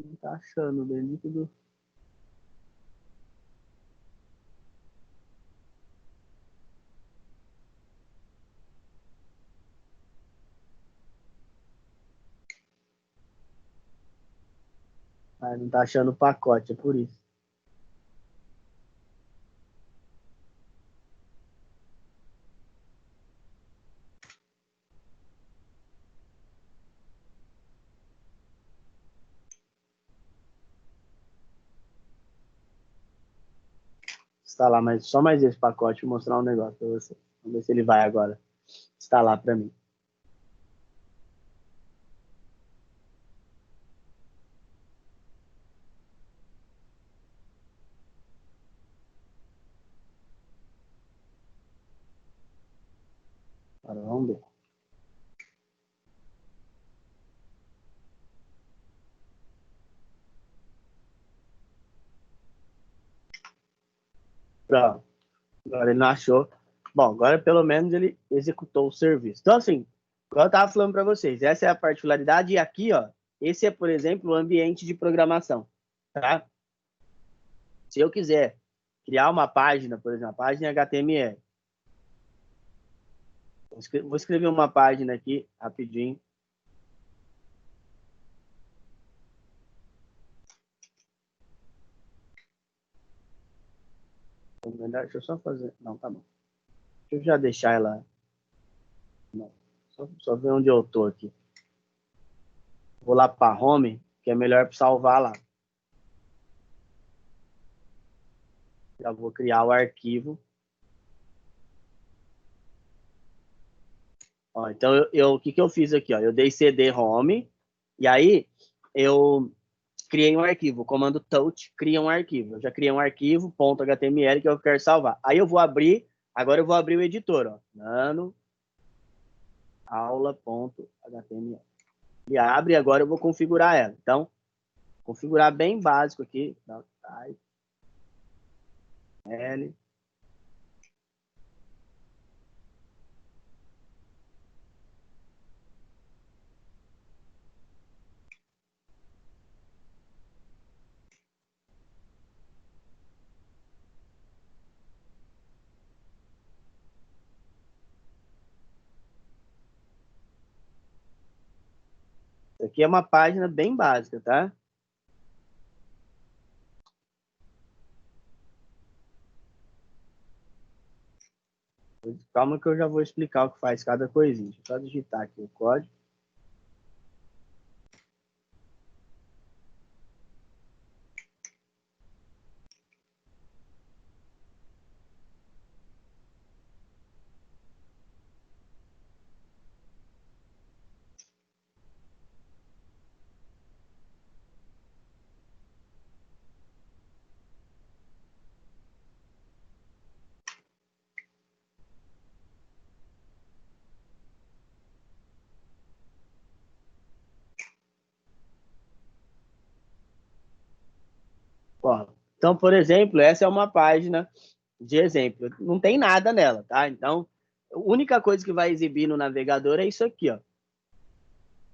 S1: Não tá achando, bendito do... Ah, não tá achando o pacote, é por isso. Instalar só mais esse pacote e mostrar um negócio para você. Vamos ver se ele vai agora instalar para mim. Agora vamos ver. Pronto. Agora ele não achou. Bom, agora pelo menos ele executou o serviço. Então, assim, igual eu estava falando para vocês, essa é a particularidade. E aqui, ó, esse é, por exemplo, o ambiente de programação. Tá? Se eu quiser criar uma página, por exemplo, a página HTML, vou escrever uma página aqui rapidinho. Deixa eu só fazer. Não, tá bom. Deixa eu já deixar ela. Não. Só ver onde eu tô aqui. Vou lá para home, que é melhor salvar lá. Já vou criar o arquivo. Ó, então, o que eu fiz aqui? Ó? Eu dei cd home, e aí eu criei um arquivo. O comando touch cria um arquivo. Eu já criei um arquivo, .html, que eu quero salvar. Aí eu vou abrir, agora eu vou abrir o editor. Ó. Nano aula.html. E abre, e agora eu vou configurar ela. Então, configurar bem básico aqui. L. aqui é uma página bem básica, tá? Calma que eu já vou explicar o que faz cada coisinha. Deixa eu só digitar aqui o código. Ó, então, por exemplo, essa é uma página de exemplo. Não tem nada nela, tá? Então, a única coisa que vai exibir no navegador é isso aqui, ó.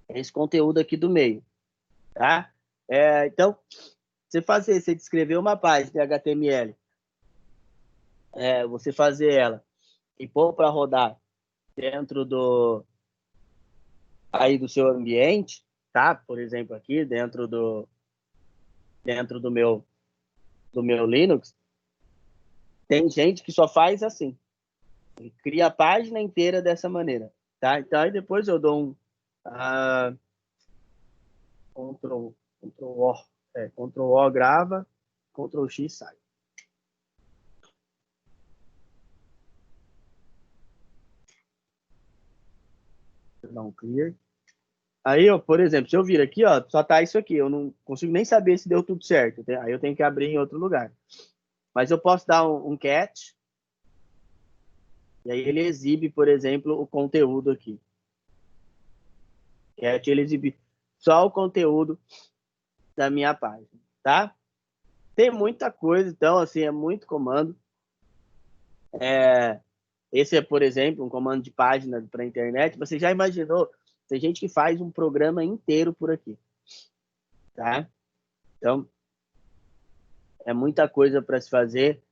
S1: Esse conteúdo aqui do meio, tá? Então, você descrever uma página de HTML, você fazer ela e pôr para rodar dentro do seu ambiente, tá? Por exemplo, aqui dentro do meu Linux, tem gente que só faz assim, cria a página inteira dessa maneira, tá? Então aí depois eu dou um Ctrl O grava, Ctrl X sai. Vou dar um clear. Aí, ó, por exemplo, se eu vir aqui, ó, só tá isso aqui. Eu não consigo nem saber se deu tudo certo. Aí eu tenho que abrir em outro lugar. Mas eu posso dar um cat. E aí ele exibe, por exemplo, o conteúdo aqui. Cat, ele exibe só o conteúdo da minha página, tá? Tem muita coisa, então, assim, é muito comando. Esse é, por exemplo, um comando de página para a internet. Você já imaginou? Tem gente que faz um programa inteiro por aqui, tá? Então, é muita coisa para se fazer.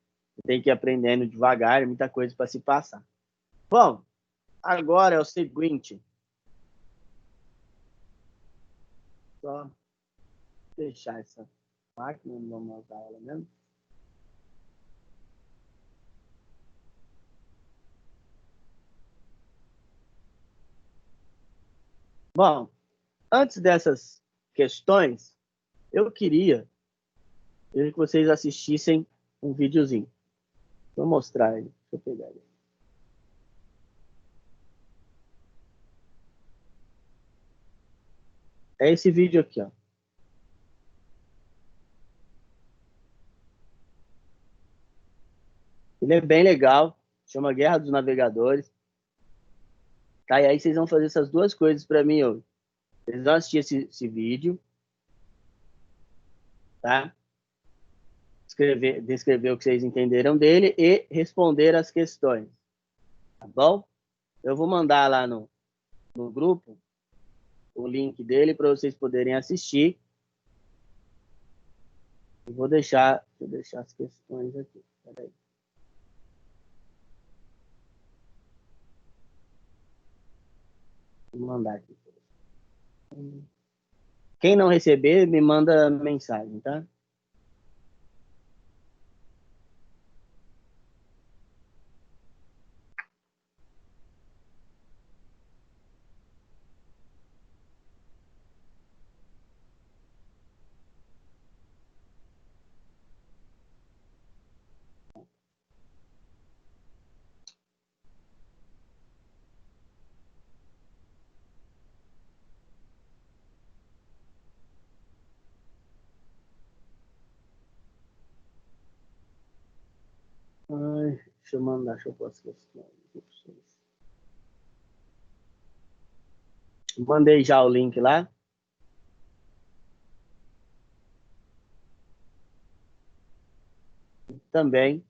S1: Tem que ir aprendendo devagar, muita coisa para se passar. Bom, agora é o seguinte. Só fechar essa máquina, não vamos usar ela mesmo. Bom, antes dessas questões, eu queria que vocês assistissem um videozinho. Vou mostrar ele. Deixa eu pegar ele. É esse vídeo aqui, ó. Ele é bem legal, chama Guerra dos Navegadores. Tá, e aí vocês vão fazer essas duas coisas para mim hoje. Vocês vão assistir esse vídeo, tá? Descrever o que vocês entenderam dele e responder as questões, tá bom? Eu vou mandar lá no grupo o link dele para vocês poderem assistir. Eu vou deixar as questões aqui. Peraí. Vou mandar aqui. Quem não receber, me manda mensagem, tá? Ai, deixa eu pôr as questões aqui para vocês. Mandei já o link lá. Também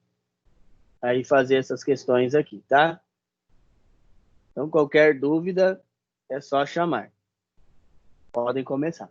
S1: aí fazer essas questões aqui, tá? Então, qualquer dúvida, é só chamar. Podem começar.